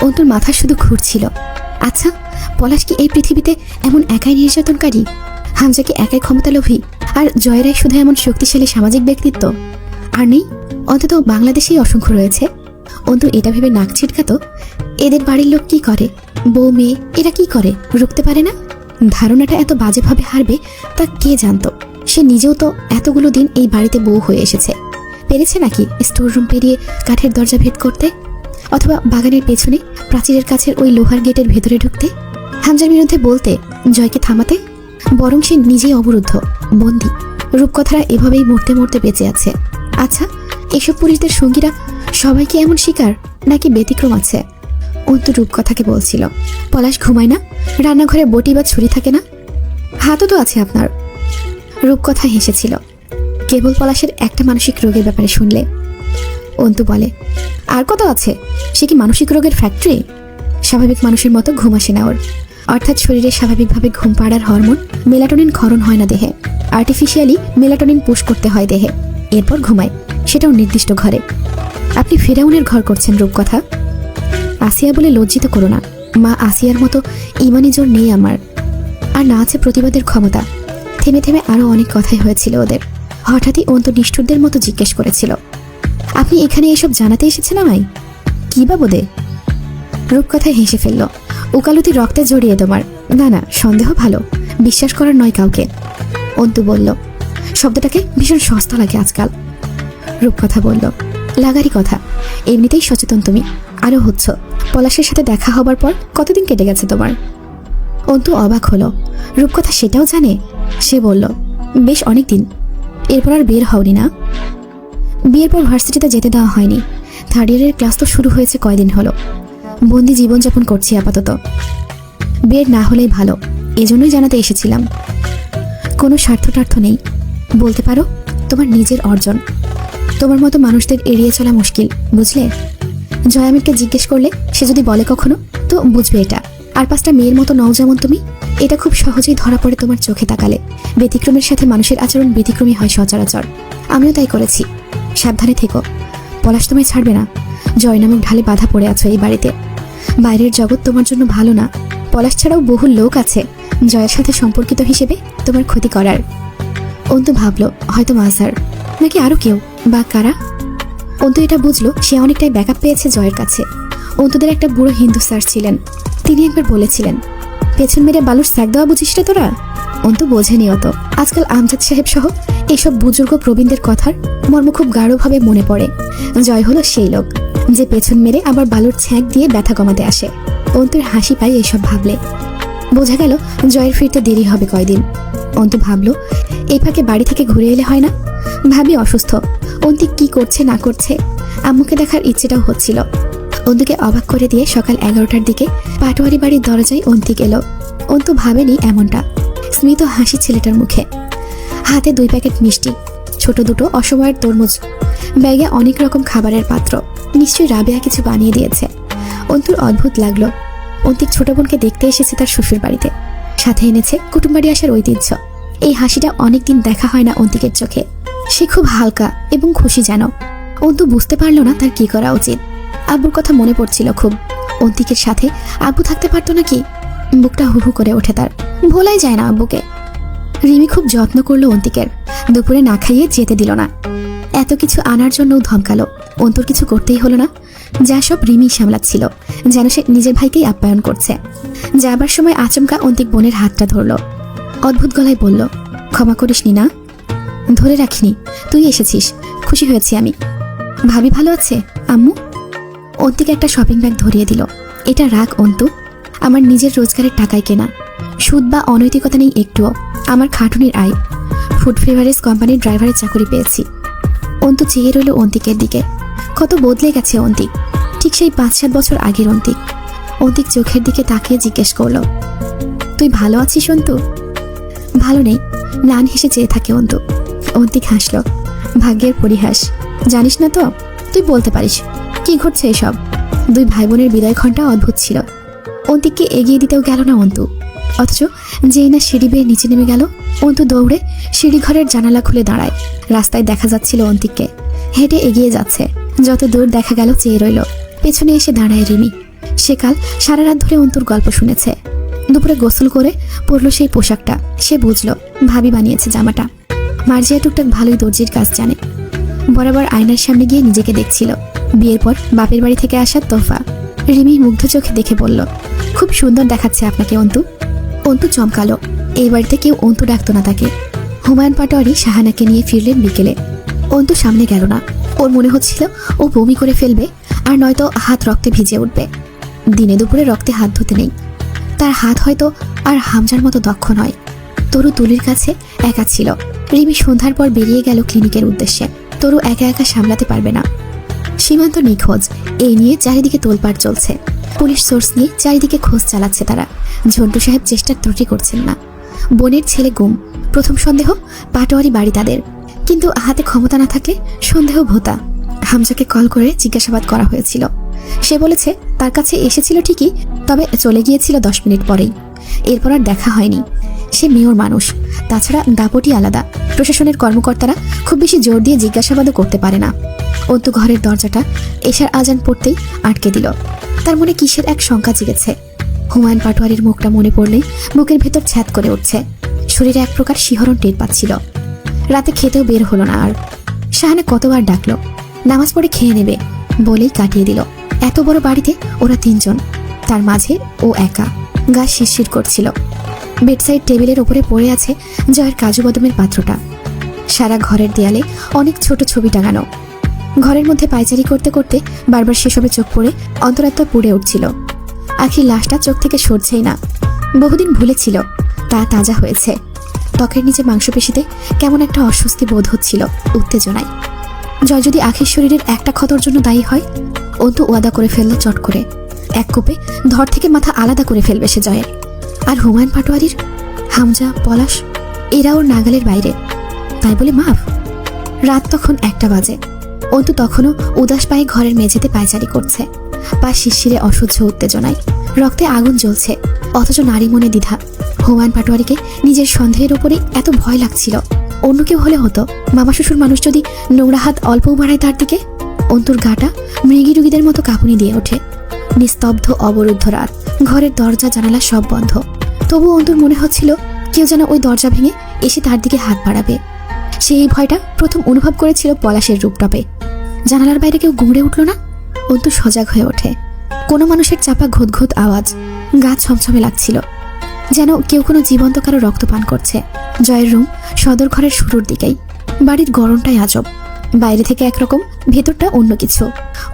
অন্তুর মাথা শুধু ঘুরছিল। আচ্ছা, পলাশ কি এই পৃথিবীতে এমন একাই নির্যাতনকারী? হামজা কি একাই ক্ষমতালোভী? আর জয়রাই শুধু এমন শক্তিশালী সামাজিক ব্যক্তিত্ব? আর নেই? অন্তত বাংলাদেশেই অসংখ্য রয়েছে। অন্তু এটা ভেবে নাক ছিটকাতো, এদের বাড়ির লোক কি করে, বউ মেয়ে এরা কি করে, রুখতে পারে না? ধারণাটা এত বাজেভাবে হারবে তা কে জানতো? সে নিজেও তো এতগুলো দিন এই বাড়িতে বউ হয়ে এসেছে। পেরেছে নাকি স্টোর রুম পেরিয়ে কাঠের দরজা ভেদ করতে, অথবা বাগানের পেছনে প্রাচীরের কাছের ওই লোহার গেটের ভেতরে ঢুকতে, হামজার বিরুদ্ধে বলতে, জয়কে থামাতে? বরং সে নিজেই অবরুদ্ধ, বন্দী। রূপকথারা এভাবেই মরতে মরতে বেঁচে আছে। আচ্ছা, এসব পুরুষদের সঙ্গীরা সবাই কি এমন শিকার, নাকি ব্যতিক্রম আছে? অন্তু রূপকথাকে বলছিল, পলাশ ঘুমায় না? রান্নাঘরে বটি বা ছুরি থাকে না? হাতও তো আছে আপনার। রূপকথা হেসেছিল, কেবল পলাশের একটা মানসিক রোগের ব্যাপারে শুনলে। অন্তু বলে, আর কত আছে? সে কি মানসিক রোগের ফ্যাক্টরি? স্বাভাবিক মানুষের মতো ঘুম আসে না ওর। অর্থাৎ শরীরে স্বাভাবিকভাবে ঘুম পাড়ার হরমোন মেলাটোনিন ক্ষরণ হয় না দেহে, আর্টিফিশিয়ালি মেলাটোনিন পুশ করতে হয় দেহে, এরপর ঘুমায়, সেটাও নির্দিষ্ট ঘরে। আপনি ফেরাউনের ঘর করছেন রূপকথা। আসিয়া বলে লজ্জিত করো না, মা আসিয়ার মতো ইমানি জোর নেই আমার, আর না আছে প্রতিবাদের ক্ষমতা। থেমে থেমে আরো অনেক কথাই হয়েছিল ওদের। হঠাৎই অন্তু নিষ্ঠুরদের মতো জিজ্ঞেস করেছিল, আপনি এখানে এসব জানাতে এসেছেন আমায়? কি বা বোধে? রূপকথা হেসে ফেলল, উকালতি রক্তে জড়িয়ে তোমার। না না, সন্দেহ ভালো, বিশ্বাস করার নয় কাউকে। অন্তু বলল, শব্দটাকে ভীষণ সস্তা লাগে আজকাল। রূপকথা বলল, লাগারই কথা, এমনিতেই সচেতন তুমি, আরো হচ্ছ। পলাশের সাথে দেখা হবার পর কতদিন কেটে গেছে তোমার? অন্তু অবাক হলো, রূপকথা সেটাও জানে? সে বলল, বেশ অনেক দিন। এরপর আর বের হওনি না? বিয়ের পর ভার্সিটিতে যেতে দেওয়া হয়নি। থার্ড ইয়ারের ক্লাস তো শুরু হয়েছে কয়দিন হলো। বন্দি জীবনযাপন করছি আপাতত। বিয়ের না হলেই ভালো, এজন্যই জানাতে এসেছিলাম। কোনো স্বার্থটার্থ নেই, বলতে পারো তোমার নিজের অর্জন। তোমার মতো মানুষদের এড়িয়ে চলা মুশকিল, বুঝলে? জয়ামিরকে জিজ্ঞেস করলে সে যদি বলে কখনো, তো বুঝবে এটা। আর 5টা মেয়ের মতো নও যেমন তুমি, এটা খুব সহজেই ধরা পড়ে তোমার চোখে তাকালে। ব্যতিক্রমের সাথে মানুষের আচরণ ব্যতিক্রমী হয় সচরাচর। আমিও তাই করেছি। সাবধানে থেকো, পলাশ তোমায় ছাড়বে না। জয় নামক ঢালে বাধা পড়ে আছো এই বাড়িতে। বাইরের জগৎ তোমার জন্য ভালো না। পলাশ ছাড়াও বহু লোক আছে জয়ের সাথে সম্পর্কিত হিসেবে তোমার ক্ষতি করার। অন্তু ভাবলো হয়তো মাজার, নাকি আরো কেউ, বা কারা। অন্তু এটা বুঝলো সে অনেকটাই ব্যাকআপ পেয়েছে জয়ের কাছে। অন্তুদের একটা বুড়ো হিন্দু স্যার ছিলেন, তিনি একবার বলেছিলেন, পেছন মেরে বালুর স্যাক দেওয়া বুঝিস রে তোরা। অন্তু বোঝেনি অত। আজকাল আমজাদ সাহেব সহ এইসব বুজুর্গ প্রবীণদের কথার মর্ম খুব গাঢ়ভাবে মনে পড়ে। জয় হলো সেই লোক যে পেছন মেরে আবার বালুর ছ্যাঁক দিয়ে ব্যথা কমাতে আসে। অন্তুর হাসি পায় এইসব ভাবলে। বোঝা গেল জয়ের ফিরতে দেরি হবে কয়দিন। অন্তু ভাবলো এই ফাঁকে বাড়ি থেকে ঘুরে এলে হয় না। ভাবি অসুস্থ, অন্তিক কি করছে না করছে, আম্মুকে দেখার ইচ্ছেটাও হচ্ছিল। অন্তুকে অবাক করে দিয়ে সকাল 11টার দিকে পাটোয়ারি বাড়ির দরজায় অন্তিক এলো। অন্তু ভাবেনি এমনটা। স্মিত হাসি ছেলেটার মুখে, হাতে 2 প্যাকেট মিষ্টি, ছোট দুটো অসময়ের তরমুজ, ব্যাগে অনেক রকম খাবারের পাত্র। নিশ্চয়ই রাবেয়া কিছু বানিয়ে দিয়েছে। অন্তুর অদ্ভুত লাগলো। অন্তিক ছোট বোনকে দেখতে এসেছে তার শ্বশুর বাড়িতে, সাথে এনেছে কুটুমবাড়ি আসার ঐতিহ্য। এই হাসিটা অনেকদিন দেখা হয় না অন্তিকের চোখে। সে খুব হালকা এবং খুশি যেন। অন্তু বুঝতে পারলো না তার কি করা উচিত। আব্বুর কথা মনে পড়ছিল খুব। অন্তিকের সাথে আব্বু থাকতে পারতো নাকি? বুকটা হু হু করে ওঠে তার। ভোলাই যায় না আব্বুকে। রিমি খুব যত্ন করলো অন্তিকের। দুপুরে না খাইয়ে যেতে দিল না। এত কিছু আনার জন্যও ধমকালো। অন্তুর কিছু করতেই হলো না। যা সব রিমি সামলাচ্ছিল, যেন সে নিজের ভাইকেই আপ্যায়ন করছে। যাবার সময় আচমকা অন্তিক বোনের হাতটা ধরল। অদ্ভুত গলায় বলল, ক্ষমা করিসনি না? ধরে রাখিনি, তুই এসেছিস, খুশি হয়েছি আমি। ভাবি ভালো আছে আম্মু? অন্তিক একটা শপিং ব্যাগ ধরিয়ে দিল। এটা রাখ অন্তু, আমার নিজের রোজগারের টাকায় কেনা। সুদ বা অনৈতিকতা নেই একটুও, আমার খাটুনির আয়। ফুড ফেভারেজ কোম্পানির ড্রাইভারের চাকরি পেয়েছি। অন্তু চেয়ে রইল অন্তিকের দিকে। কত বদলে গেছে অন্তিক, ঠিক সেই 5-7 বছর আগের অন্তিক। অন্তিক চোখের দিকে তাকিয়ে জিজ্ঞেস করলো, তুই ভালো আছিস অন্তু? ভালো নেই, ম্লান হেসে চেয়ে থাকে অন্তু। অন্তিক হাসল, ভাগ্যের পরিহাস। জানিস না তো, তুই বলতে পারিস কি ঘটছে এসব। 2 ভাই বোনের বিদায় ঘণ্টা অদ্ভুত ছিল। অন্তিককে এগিয়ে দিতেও গেল না অন্তু, অথচ যেই না সিঁড়ি বেয়ে নিচে নেমে গেল, অন্তু দৌড়ে সিঁড়ি ঘরের জানালা খুলে দাঁড়ায়। রাস্তায় দেখা যাচ্ছিল অন্তিককে হেঁটে এগিয়ে যাচ্ছে। যত দূর দেখা গেল চেয়ে রইল। পেছনে এসে দাঁড়ায় রিমি। সে কাল সারা রাত ধরে অন্তুর গল্প শুনেছে। দুপুরে গোসল করে পরলো সেই পোশাকটা। সে বুঝলো ভাবি বানিয়েছে জামাটা। মার্জিয়া টুকটাক ভালোই দর্জির কাজ জানে। বরাবর আয়নার সামনে গিয়ে নিজেকে দেখছিল। বিয়ের পর বাপের বাড়ি থেকে আসা তোফা। রিমি মুগ্ধ চোখে দেখে বলল, খুব সুন্দর দেখাচ্ছে আপনাকে অন্তু। অন্তু চমকালো। এই বাড়িতে কেউ অন্তু ডাকতো না তাকে। হুমায়ুন পাটোয়ারি শাহানাকে নিয়ে ফিরলেন বিকেলে। অন্তু সামনে গেল না। ওর মনে হচ্ছিল ও বমি করে ফেলবে, আর নয়তো হাত রক্তে ভিজে উঠবে। দিনে দুপুরে রক্তে হাত ধুতে নেই। তার হাত হয়তো আর হামজার মতো দক্ষ নয়। তরু তুলির কাছে একা ছিল। রিমি সন্ধ্যার পর বেরিয়ে গেল ক্লিনিকের উদ্দেশ্যে। তরু একা একা সামলাতে পারবে না। সীমান্ত নিখোঁজ, এই নিয়ে চারিদিকে তোলপাড় চলছে। পুলিশ সোর্স নিয়ে চারিদিকে খোঁজ চালাচ্ছে তারা। ঝন্টু সাহেব চেষ্টার ত্রুটি করছেন না। বোনের ছেলে গুম, প্রথম সন্দেহ পাটোয়ারি বাড়ি তাদের। কিন্তু হাতে ক্ষমতা না থাকলে সন্দেহ ভোতা। হামজাকে কল করে জিজ্ঞাসাবাদ করা হয়েছিল। সে বলেছে তার কাছে এসেছিল ঠিকই, তবে চলে গিয়েছিল 10 মিনিট পরেই। এরপর আর দেখা হয়নি। সে মেয়র মানুষ, তাছাড়া দাপটি আলাদা। প্রশাসনের কর্মকর্তারা খুব বেশি জোর দিয়ে জিজ্ঞাসাবাদও করতে পারে না। অন্তু ঘরের দরজাটা এশার আজান পড়তেই আটকে দিল। তার মনে কিসের এক শঙ্কা জেগেছে। হুমায়ুন পাটোয়ারির মুখটা মনে পড়লেই বুকের ভেতর ছ্যাদ করে উঠছে। শরীরে এক প্রকার শিহরণ টের পাচ্ছিল। রাতে খেতেও বের হলো না আর। শাহানা কতবার ডাকলো, নামাজ পড়ে খেয়ে নেবে বলেই কাটিয়ে দিল। এত বড় বাড়িতে ওরা 3 জন, তার মাঝে ও একা। গা শিরশির করছিল। বেডসাইড টেবিলের ওপরে পড়ে আছে জয়ের কাজু বাদামের পাত্রটা। সারা ঘরের দেয়ালে অনেক ছোট ছবি টাঙানো। ঘরের মধ্যে পায়চারি করতে করতে বারবার সেসবে চোখ পড়ে অন্তরাত্মা পুড়ে উঠছিল। আখির লাশটা চোখ থেকে সরছেই না। বহুদিন ভুলেছিল, তা তাজা হয়েছে। ত্বকের নিচে মাংসপেশিতে কেমন একটা অস্বস্তি বোধ হচ্ছিল, উত্তেজনায়। জয় যদি আখির শরীরের একটা ক্ষতর জন্য দায়ী হয়, অন্তু ওয়াদা করে ফেলল চট করে। এক কোপে ধর থেকে মাথা আলাদা করে ফেলবে সে জয়ের। আর হুমায়ুন পাটোয়ারির, হামজা, পলাশ এরা ওর নাগালের বাইরে। তাই বলে মাফ? রাত তখন 1টা বাজে। অন্তু তখনও উদাস পায়ে ঘরের মেঝেতে পায়চারি করছে। পা শিরশিরে অসহ্য উত্তেজনায়। রক্তে আগুন জ্বলছে, অথচ নারী মনে দ্বিধা। হুমায়ুন পাটোয়ারিকে নিজের সন্দেহের উপরে এত ভয় লাগছিল। অন্য কেউ হলে হতো। মামা শ্বশুর মানুষ যদি নোংরা হাত অল্পও বাড়ায় তার দিকে। অন্তুর গাটা মৃগী রুগীদের মতো কাঁপুনি দিয়ে ওঠে। নিস্তব্ধ অবরুদ্ধ রাত। ঘরের দরজা জানালা সব বন্ধ। তবুও অন্তুর মনে হচ্ছিল কেউ যেন ওই দরজা ভেঙে এসে তার দিকে হাত বাড়াবে। সে এই ভয়টা প্রথম অনুভব করেছিল পলাশের রূপটপে। জানালার বাইরে কেউ গুমড়ে উঠল না। অন্তু সজাগ হয়ে ওঠে। কোনো মানুষের চাপা ঘুৎঘুৎ আওয়াজ। গা ছমছমে লাগছিল, যেন কেউ কোনো জীবন্ত কারো রক্ত পান করছে। জয়ের রুম সদর ঘরের শুরুর দিকেই। বাড়ির গরমটাই আজব। বাইরে থেকে একরকম, ভেতরটা অন্য কিছু।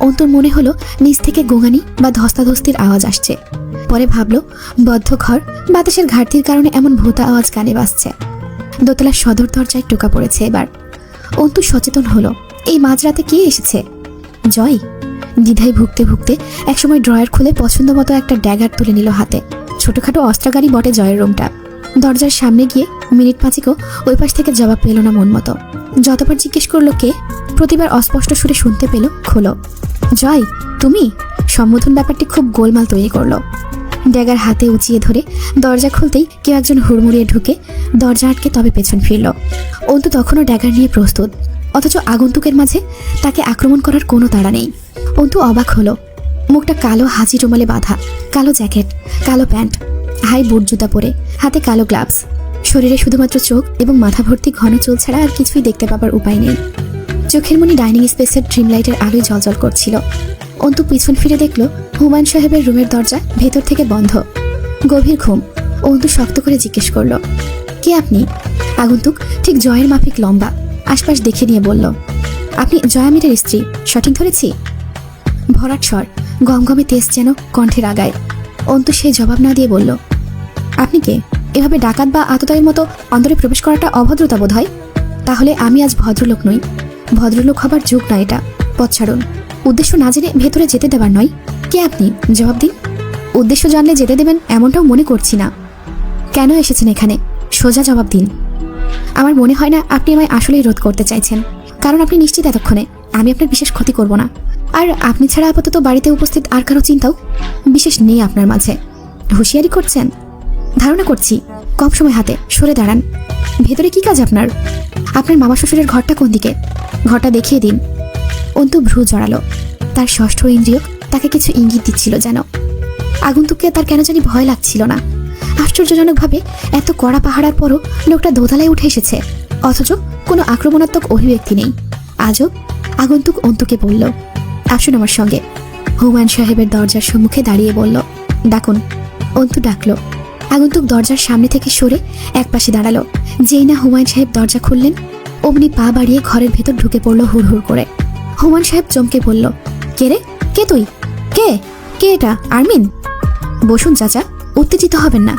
অন্তুর মনে হলো নিচ থেকে গোঙানি বা ধস্তাধস্তির আওয়াজ আসছে। পরে ভাবলো বদ্ধ ঘর, বাতাসের ঘাটতির কারণে এমন ভোঁতা আওয়াজ কানে বাজছে। দোতলার সদর দরজায় টোকা পড়েছে এবার। অন্তু সচেতন হলো, এই মাঝরাতে কে এসেছে? জয়। দ্বিধায় ভুগতে ভুগতে একসময় ড্রয়ার খুলে পছন্দ মতো একটা ড্যাগার তুলে নিল হাতে। ছোটখাটো অস্ত্রাগারই বটে জয়ের রুমটা। দরজার সামনে গিয়ে মিনিট 5 ওই পাশ থেকে জবাব পেল না মন মতো। যতবার জিজ্ঞেস করলো কে, প্রতিবার অস্পষ্ট সুরে শুনতে পেল খোলো। জয়, তুমি? সম্বোধন ব্যাপারটি খুব গোলমাল তৈরি করলো। ড্যাগার হাতে উঁচিয়ে ধরে দরজা খুলতেই কেউ একজন হুড়মুড়িয়ে ঢুকে দরজা আটকে তবে পেছন ফিরল। অন্তু তখনও ড্যাগার নিয়ে প্রস্তুত, অথচ আগন্তুকের মাঝে তাকে আক্রমণ করার কোনো তাড়া নেই। অন্তু অবাক হলো। মুখটা কালো হাঁচি রুমালে বাঁধা, কালো জ্যাকেট, কালো প্যান্ট, হাই বুট জুতা পরে, হাতে কালো গ্লাভস। শরীরে শুধুমাত্র চোখ এবং মাথা ভর্তি ঘন চুল ছাড়া আর কিছুই দেখতে পাবার উপায় নেই। চোখের মনি ডাইনিং স্পেসের ড্রিম লাইটের আলোয় জ্বলজ্বল করছিল। অন্তু পিছন ফিরে দেখল হুমায়ুন সাহেবের রুমের দরজা ভেতর থেকে বন্ধ। গভীর ঘুম। অন্তু শক্ত করে জিজ্ঞেস করল, কে আপনি? আগন্তুক ঠিক জয়ের মাফিক লম্বা। আশপাশ দেখে নিয়ে বলল, আপনি জয়ামিরের স্ত্রী, সঠিক ধরেছি? ভরাট স্বর, গমগমে তেজ যেন কণ্ঠের আগায়। অন্তু সে জবাব না দিয়ে বলল, আপনি কে? এভাবে ডাকাত বা আততায়ীর মতো অন্তরে প্রবেশ করাটা অভদ্রতা বোধ হয়। তাহলে আমি আজ ভদ্রলোক নই। ভদ্রলোক হবার যুগ না এটা। পথ ছাড়ুন। উদ্দেশ্য না জেনে ভেতরে যেতে দেবার নয়। কে আপনি? জবাব দিন। উদ্দেশ্য জানলে যেতে দেবেন এমনটাও মনে করছি না। কেন এসেছেন এখানে? সোজা জবাব দিন। আমার মনে হয় না আপনি আমায় আসলেই রোধ করতে চাইছেন, কারণ আপনি নিশ্চিত এতক্ষণে আমি আপনার বিশেষ ক্ষতি করব না। আর আপনি ছাড়া আপাতত বাড়িতে উপস্থিত আর কারো চিন্তাও বিশেষ নেই আপনার মাঝে। হুঁশিয়ারি করছেন? ধারণা করছি। কম সময় হাতে, সরে দাঁড়ান। ভেতরে কি কাজ আপনার? আপনার মামা শ্বশুরের ঘরটা কোন দিকে? ঘরটা দেখিয়ে দিন। অন্তু ভ্রু জড়ালো। তার ষষ্ঠ ইন্দ্রিয় তাকে কিছু ইঙ্গিত দিচ্ছিল যেন। আগন্তুককে তার কেন জানি ভয় লাগছিল না। আশ্চর্যজনকভাবে এত কড়া পাহারার পরও লোকটা দোতলায় উঠে এসেছে, অথচ কোনো আক্রমণাত্মক অভিব্যক্তি নেই। আজব। আগন্তুক অন্তুকে বলল, আসুন আমার সঙ্গে। হুমায়ুন সাহেবের দরজার সম্মুখে দাঁড়িয়ে বলল, ডাকুন। অন্তু ডাকল। আগন্তুক দরজার সামনে থেকে সরে একপাশে দাঁড়ালো। যেই না হুমায়ুন সাহেব দরজা খুললেন, অমনি পা বাড়িয়ে ঘরের ভেতর ঢুকে পড়ল হুড়হুড় করে। হুমায়ুন সাহেব চমকে বলল, কে রে? কে তুই? কে? কে এটা? আরমিন? বসুন চাচা, উত্তেজিত হবেন না,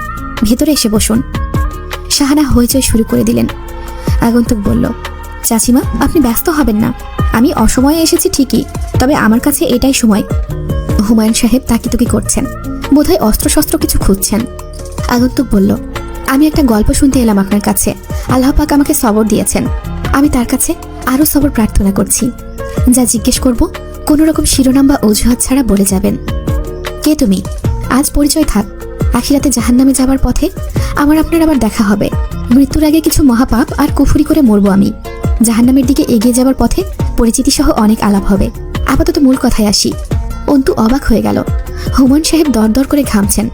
ভেতরে এসে বসুন। শাহানা হইচই শুরু করে দিলেন। আগন্তুক বলল, চাচিমা আপনি ব্যস্ত হবেন না, আমি অসময়ে এসেছি ঠিকই, তবে আমার কাছে এটাই সময়। হুমায়ুন সাহেব তাকিতুকি করছেন, বোধহয় অস্ত্রশস্ত্র কিছু খুঁজছেন। আগন্তুক বলল, আমি একটা গল্প শুনতে এলাম আপনার কাছে। আল্লাহ পাক আমাকে সবর দিয়েছেন, আমি তার কাছে আরও সবর প্রার্থনা করছি। যা জিজ্ঞেস করব কোনো রকম শিরোনাম বা অজুহাত ছাড়া বলে যাবেন। কে তুমি? আজ পরিচয় থাক, আখিরাতে জাহান্নামে যাবার পথে আমার আপনার আবার দেখা হবে। মৃত্যুর আগে কিছু মহাপাপ আর কুফরি করে মরবো আমি। জাহান্নামের দিকে এগিয়ে যাবার পথে পরিচিতি সহ অনেক আলাপ হবে। আপাতত মূল কথায় আসি। অন্তু অবাক হয়ে গেল। হুমায়ুন সাহেব দরদর করে ঘামছেন,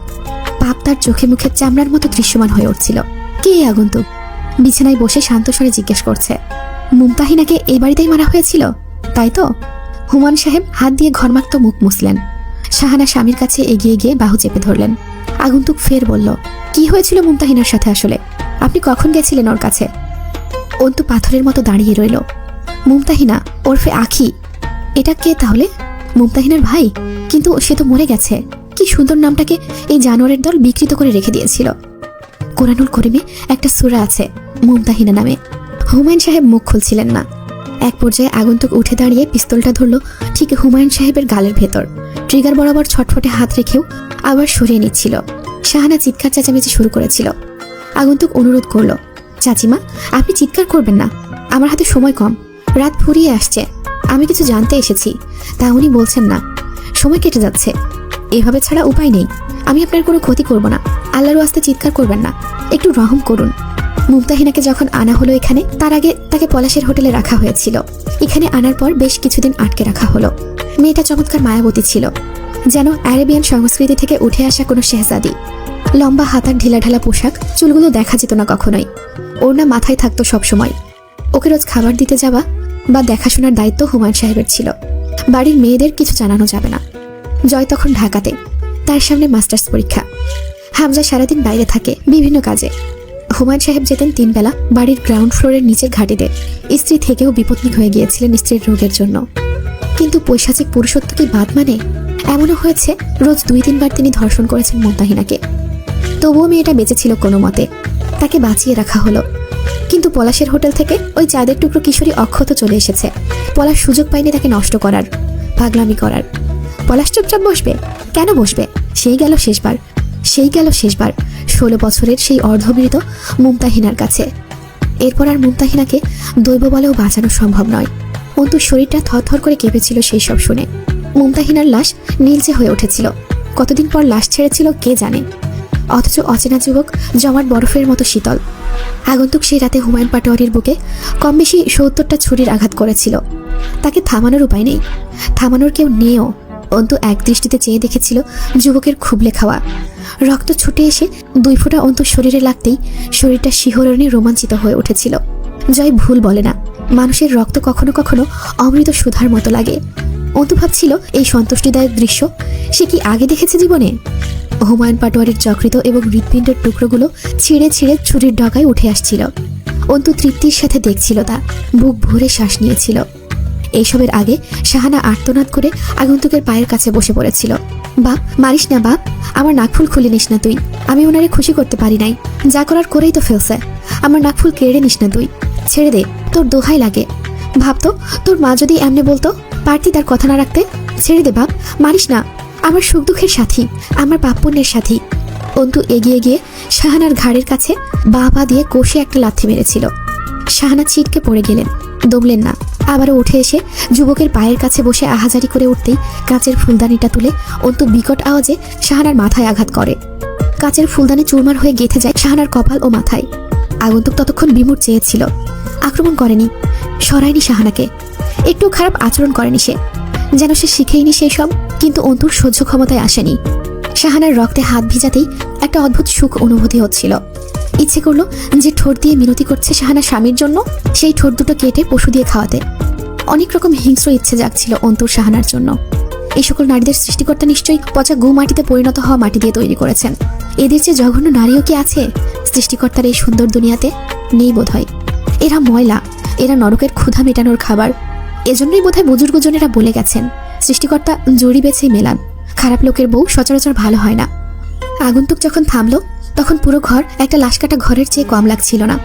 পাপ তার চোখে মুখে চামড়ার মতো দৃশ্যমান হয়ে উঠছিল। কে এই আগন্তুক? বিছানায় বসে শান্ত স্বরে জিজ্ঞেস করছে। মুমতাহিনাকে এই বাড়িতেই মারা হয়েছিল, তাই তো? হুমায়ুন সাহেব হাত দিয়ে ঘরমাক্ত মুখ মুছলেন। শাহানা স্বামীর কাছে এগিয়ে গিয়ে বাহু চেপে ধরলেন। আগন্তুক ফের বলল, কি হয়েছিল মুমতাহিনার সাথে আসলে? আপনি কখন গেছিলেন ওর কাছে? অন্তু পাথরের মতো দাঁড়িয়ে রইল। মুমতাহিনা ওরফে আখি, এটা কে তাহলে? মুমতাহিনার ভাই? কিন্তু সে তো মরে গেছে। কি সুন্দর নামটাকে এই জানোয়ারের দল বিকৃত করে রেখে দিয়েছিল। কোরআনুল করিমে একটা সূরা আছে মুমতাহিনা নামে। হুমায়ুন সাহেব মুখ খুলছিলেন না। এক পর্যায়ে আগন্তুক উঠে দাঁড়িয়ে পিস্তলটা ধরল ঠিক হুমায়ুন সাহেবের গালের ভেতর। ট্রিগার বরাবর ছটফটে হাত রেখেও আবার সরিয়ে নিচ্ছিল। শাহানা চিৎকার চেঁচামেচি শুরু করেছিল। আগন্তুক অনুরোধ করল, চাচিমা আপনি চিৎকার করবেন না, আমার হাতে সময় কম, রাত ফুরিয়ে আসছে, আমি কিছু জানতে এসেছি। তা উনি বলছেন না, সময় কেটে যাচ্ছে, এভাবে ছাড়া উপায় নেই। আমি আপনার কোনো ক্ষতি করব না, আল্লাহর ওয়াস্তে চিৎকার করবেন না, একটু রহম করুন। মুমতাহিনাকে যখন আনা হলো এখানে, তার আগে তাকে পলাশের হোটেলে রাখা হয়েছিল। এখানে আনার পর বেশ কিছুদিন আটকে রাখা হলো। মেয়েটা চমৎকার মায়াবতী ছিল, যেন আরেবিয়ান সংস্কৃতি থেকে উঠে আসা কোনো শেহজাদি। লম্বা হাতার ঢিলাঢালা পোশাক, চুলগুলো দেখা যেত না কখনোই, ওড়না মাথায় থাকতো সবসময়। ওকে রোজ খাবার দিতে যাওয়া বা দেখাশোনার দায়িত্ব হুমায়ুন সাহেবের ছিল। বাড়ির মেয়েদের কিছু জানানো যাবে না। জয় তখন ঢাকাতে, তার সামনে মাস্টার্স পরীক্ষা। হামজা সারাদিন বাইরে থাকে বিভিন্ন কাজে। হুমায়ুন সাহেব যেতেন 3 বেলা বাড়ির গ্রাউন্ড ফ্লোরের নিচের ঘাটিতে। স্ত্রী থেকেও বিপত্নিক হয়ে গিয়েছিলেন স্ত্রীর রোগের জন্য। কিন্তু পৈশাচিক পুরুষত্ব কি বাদ মানে? এমনও হয়েছে রোজ 2-3 বার তিনি ধর্ষণ করেছেন মুমতাহিনাকে। তবুও মেয়েটা বেঁচে ছিল কোনো মতে, তাকে বাঁচিয়ে রাখা হলো। কিন্তু পলাশের হোটেল থেকে ওই চাঁদের টুকরো কিশোরী অক্ষত চলে এসেছে। পলাশ সুযোগ পায়নি তাকে নষ্ট করার, পাগলামি করার। পলাশ চুপচাপ বসবে? কেন বসবে? সেই গেল শেষবার 16 বছরের সেই অর্ধমৃত মুমতাহিনার কাছে। এরপর আর মুমতাহিনাকে দৈব বলেও বাঁচানো সম্ভব নয়। অন্তুর শরীরটা থরথর করে কেঁপেছিল সেই সব শুনে। মুমতাহিনার লাশ নীলচে হয়ে উঠেছিল। কতদিন পর লাশ ছেড়েছিল কে জানে। অথচ অচেনা যুবক জমাট বরফের মতো শীতল। আগন্তুক সেই রাতে হুমায়ুন পাটোয়ারির বুকে কম বেশি 70টা ছুরির আঘাত করেছিল। তাকে থামানোর উপায় নেই, থামানোর কেউ নেও। অন্তু এক দৃষ্টিতে চেয়ে দেখেছিল যুবকের খুবলে খাওয়া রক্ত ছুটে এসে 2 ফোঁটা অন্তুর শরীরে লাগতেই শরীরটা শিহরণে রোমাঞ্চিত হয়ে উঠেছিল। জয় ভুল বলে না, মানুষের রক্ত কখনো কখনো অমৃত সুধার মতো লাগে। অন্তু ভাবছিল এই সন্তুষ্টিদায়ক দৃশ্য সে কি আগে দেখেছে জীবনে। হুমায়ুন পাটোয়ারির যকৃত এবং হৃৎপিণ্ডের টুকরোগুলো ছিঁড়ে ছিঁড়ে ছুরির ডগায় উঠে আসছিল। অন্তু তৃপ্তির সাথে দেখছিল তা, বুক ভরে শ্বাস নিয়েছিল। এইসবের আগে শাহানা আর্তনাদ করে আগন্তুকের পায়ের কাছে বসে পড়েছিল। বাপ মারিস না বাপ, আমার নাকফুল খুলে নিস না তুই, আমি ওনারে খুশি করতে পারি নাই, যা করার করেই তো ফেলছে, আমার নাকফুল কেড়ে নিস না তুই, ছেড়ে দে, তোর দোহাই লাগে। ভাবতো তোর মা যদি এমনি বলতো, পারতি তার কথা না রাখতে? ছেড়ে দে বাপ, মারিস না, আমার সুখ দুঃখের সাথী, আমার পাপ পুণ্যের সাথী। অন্তু এগিয়ে গিয়ে শাহানার ঘাড়ের কাছে পা দিয়ে কষে একটা লাথি মেরেছিল। শাহানা ছিটকে পড়ে গেলেন, দমলেন না। আবারও উঠে এসে যুবকের পায়ের কাছে বসে আহাজারি করে উঠতেই কাচের ফুলদানিটা তুলে অন্তু বিকট আওয়াজে শাহানার মাথায় আঘাত করে। কাচের ফুলদানি চুরমার হয়ে গেঁথে যায় শাহানার কপাল ও মাথায়। আগন্তুক ততক্ষণ বিমূঢ় চেয়েছিল, আক্রমণ করেনি, সরায়নি শাহানাকে, একটু খারাপ আচরণ করেনি সে, যেন সে শিখেইনি সেই সব। কিন্তু অন্তুর সহ্য ক্ষমতায় আসেনি। শাহানার রক্তে হাত ভিজাতেই একটা অদ্ভুত সুখ অনুভূতি হচ্ছিল। ইচ্ছে করলো যে ঠোঁট দিয়ে মিনতি করছে শাহানার স্বামীর জন্য, সেই ঠোঁট দুটো কেটে পশু দিয়ে খাওয়াতে। অনেক রকম হিংস্র ইচ্ছে জাগছিল অন্তর শাহানার জন্য। এই সকল নারীদের সৃষ্টিকর্তা নিশ্চয়ই পচা গু মাটিতে পরিণত হওয়া মাটি দিয়ে তৈরি করেছেন। এদের চেয়ে জঘন্য নারীও কি আছে সৃষ্টিকর্তার এই সুন্দর দুনিয়াতে? নেই বোধহয়। এরা ময়লা, এরা নরকের ক্ষুধা মেটানোর খাবার। এজন্যই বোধহয় বুজুর্গজনেরা বলে গেছেন, সৃষ্টিকর্তা জড়ি বেছেই মেলান, খারাপ লোকের বউ সচরাচর ভালো হয় না। আগন্তুক যখন থামলো তখন পুরো ঘর একটা লাশকাটা ঘরের চেয়ে কম লাগছিল না।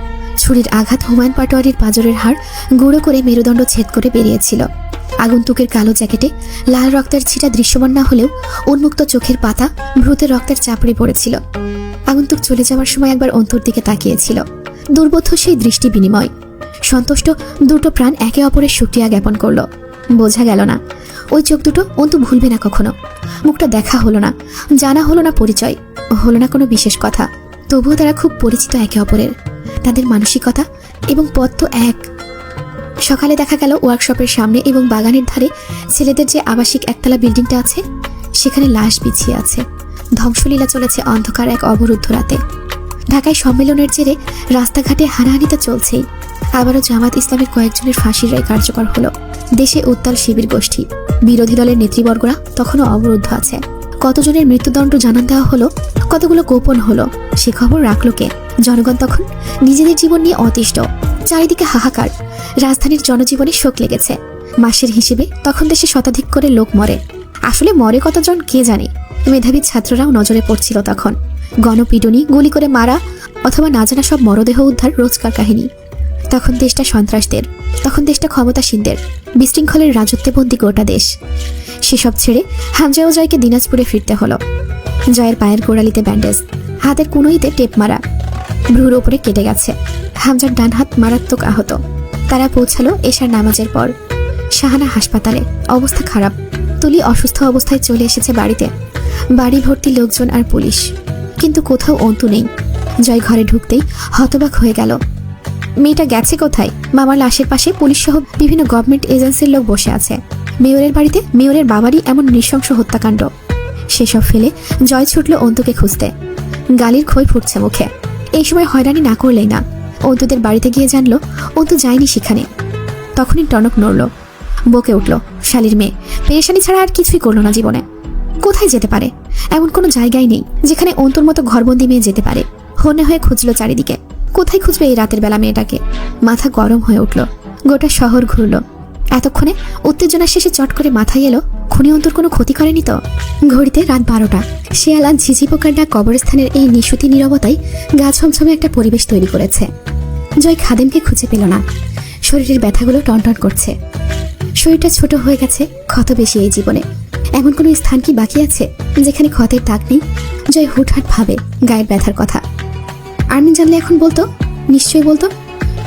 ছুরির আঘাত হুমায়ুন পাটোয়ারির পাঁজরের হাড় গুঁড়ো করে মেরুদণ্ড ছেদ করে বেরিয়েছিল। আগন্তুকের কালো জ্যাকেটে লাল রক্তের ছিটা দৃশ্যমান না হলেও উন্মুক্ত চোখের পাতা ভ্রুতে রক্তের চাপড়ে পড়েছিল। আগন্তুক চলে যাওয়ার সময় একবার অন্তর দিকে তাকিয়েছিল। দুর্বোধ্য সেই দৃষ্টি বিনিময়। সন্তুষ্ট দুটো প্রাণ একে অপরের শুকরিয়া জ্ঞাপন করলো। বোঝা গেল না ওই চোখ দুটো অন্তু ভুলবে না কখনো। মুখটা দেখা হলো না, জানা হলো না পরিচয়, হলো না কোনো বিশেষ কথা, তবুও তারা খুব পরিচিত একে অপরের। তাদের মানসিকতা এবং পথ তো এক। সকালে দেখা গেল ওয়ার্কশপের সামনে এবং বাগানের ধারে ছেলেদের যে আবাসিক একতলা বিল্ডিংটা আছে সেখানে লাশ বিছিয়ে আছে। ধ্বংসলীলা চলেছে অন্ধকার এক অবরুদ্ধ রাতে। ঢাকায় সম্মেলনের জেরে রাস্তাঘাটে হানাহানি তো চলছেই। আবারও জামাত ইসলামের কয়েকজনের ফাঁসির রায় কার্যকর হলো। দেশে উত্তাল শিবির গোষ্ঠী, বিরোধী দলের নেতৃবর্গরা তখনও অবরুদ্ধ আছে। কতজনের মৃত্যুদণ্ড জানান দেওয়া হলো, কতগুলো গোপন হলো, সে খবর রাখলো কে? জনগণ তখন নিজেদের জীবন নিয়ে অতিষ্ঠ। চারিদিকে হাহাকার, রাজধানীর জনজীবনে শোক লেগেছে। মাসের হিসেবে তখন দেশে শতাধিক করে লোক মরে। আসলে মরে কতজন কে জানে। মেধাবী ছাত্ররাও নজরে পড়ছিল তখন। গণপিটুনি, গুলি করে মারা অথবা না জানা সব মরদেহ উদ্ধার রোজকার কাহিনী। তখন দেশটা সন্ত্রাসদের, তখন দেশটা ক্ষমতাসীনদের, বিশৃঙ্খলের রাজত্বে বন্দী গোটা দেশ। সেসব ছেড়ে হামজা ও জয়কে দিনাজপুরে ফিরতে হলো। জয়ের পায়ের গোড়ালিতে ব্যান্ডেজ, হাতের কুনোইতে টেপ মারা, ভ্রুর ওপরে কেটে গেছে। হামজার ডান হাত মারাত্মক আহত। তারা পৌঁছালো এশার নামাজের পর। শাহানা হাসপাতালে, অবস্থা খারাপ। তুলি অসুস্থ অবস্থায় চলে এসেছে বাড়িতে। বাড়ি ভর্তি লোকজন আর পুলিশ, কিন্তু কোথাও অন্তু নেই। জয় ঘরে ঢুকতেই হতবাক হয়ে গেল। মেয়েটা গেছে কোথায়? মামার লাশের পাশে পুলিশ সহ বিভিন্ন গভর্নমেন্ট এজেন্সির লোক বসে আছে। মেয়রের বাড়িতে মেয়রের বাবারই এমন নৃশংস হত্যাকাণ্ড। সেসব ফেলে জয় ছুটল অন্তুকে খুঁজতে। গালির খই ফুটছে মুখে। এই সময় হয়রানি না করলেই না। অন্তুদের বাড়িতে গিয়ে জানলো অন্তু যায়নি সেখানে। তখনই টনক নড়ল, বকে উঠল, শালির মেয়ে পেরেশানি ছাড়া আর কিছুই করলো না জীবনে। কোথায় যেতে পারে? এমন কোনো জায়গায় নেই যেখানে অন্তুর মতো ঘরবন্দি মেয়ে যেতে পারে। হনে হয়ে খুঁজলো চারিদিকে। কোথায় খুঁজবে এই রাতের বেলা মেয়েটাকে? মাথা গরম হয়ে উঠল। গোটা শহর ঘুরল। এতক্ষণে উত্তেজনা শেষে চট করে মাথায় এলো, খুনি অন্তর কোনো ক্ষতি করেনি তো? ঘড়িতে রাত 12টা। শেয়াল ঝিঝি পোকার ডাক কবরস্থানের এই নিশুতি নীরবতায় গা ছমছমে একটা পরিবেশ তৈরি করেছে। জয় খাদেমকে খুঁজে পেল না। শরীরের ব্যথাগুলো টনটন করছে। শরীরটা ছোট হয়ে গেছে, ক্ষত বেশি এই জীবনে। এমন কোনো স্থান কি বাকি আছে যেখানে ক্ষতের দাগ নেই? জয় হুটহাট ভাবে গায়ের ব্যথার কথা। আর্মিন জানলে এখন বলতো, নিশ্চয়ই বলতো।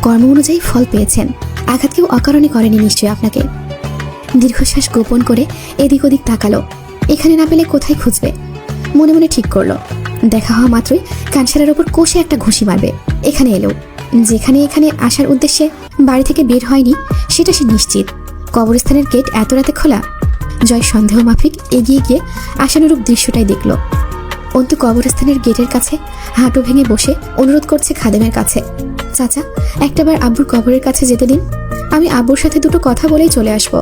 কর্ম অনুযায়ী ফল পেয়েছেন। আঘাত কেউ অকারণে করেনি নিশ্চয়ই আপনাকে। দীর্ঘশ্বাস গোপন করে এদিক ওদিক তাকালো। এখানে না পেলে কোথায় খুঁজবে? মনে মনে ঠিক করলো, দেখা হওয়া মাত্রই কানসারের ওপর কষে একটা ঘুষি মারবে। এখানে এলো, যেখানে এখানে আসার উদ্দেশ্যে বাড়ি থেকে বের হয়নি সেটা সে নিশ্চিত। কবরস্থানের গেট এত রাতে খোলা। জয় সন্দেহ মাফিক এগিয়ে গিয়ে আশানুরূপ দৃশ্যটাই দেখল। অন্তু কবরস্থানের গেটের কাছে হাঁটু ভেঙে বসে অনুরোধ করছে খাদেমের কাছে, চাচা একটাবার আব্বুর কবরের কাছে যেতে দিন। আমি আব্বুর সাথে দুটো কথা বলেই চলে আসব।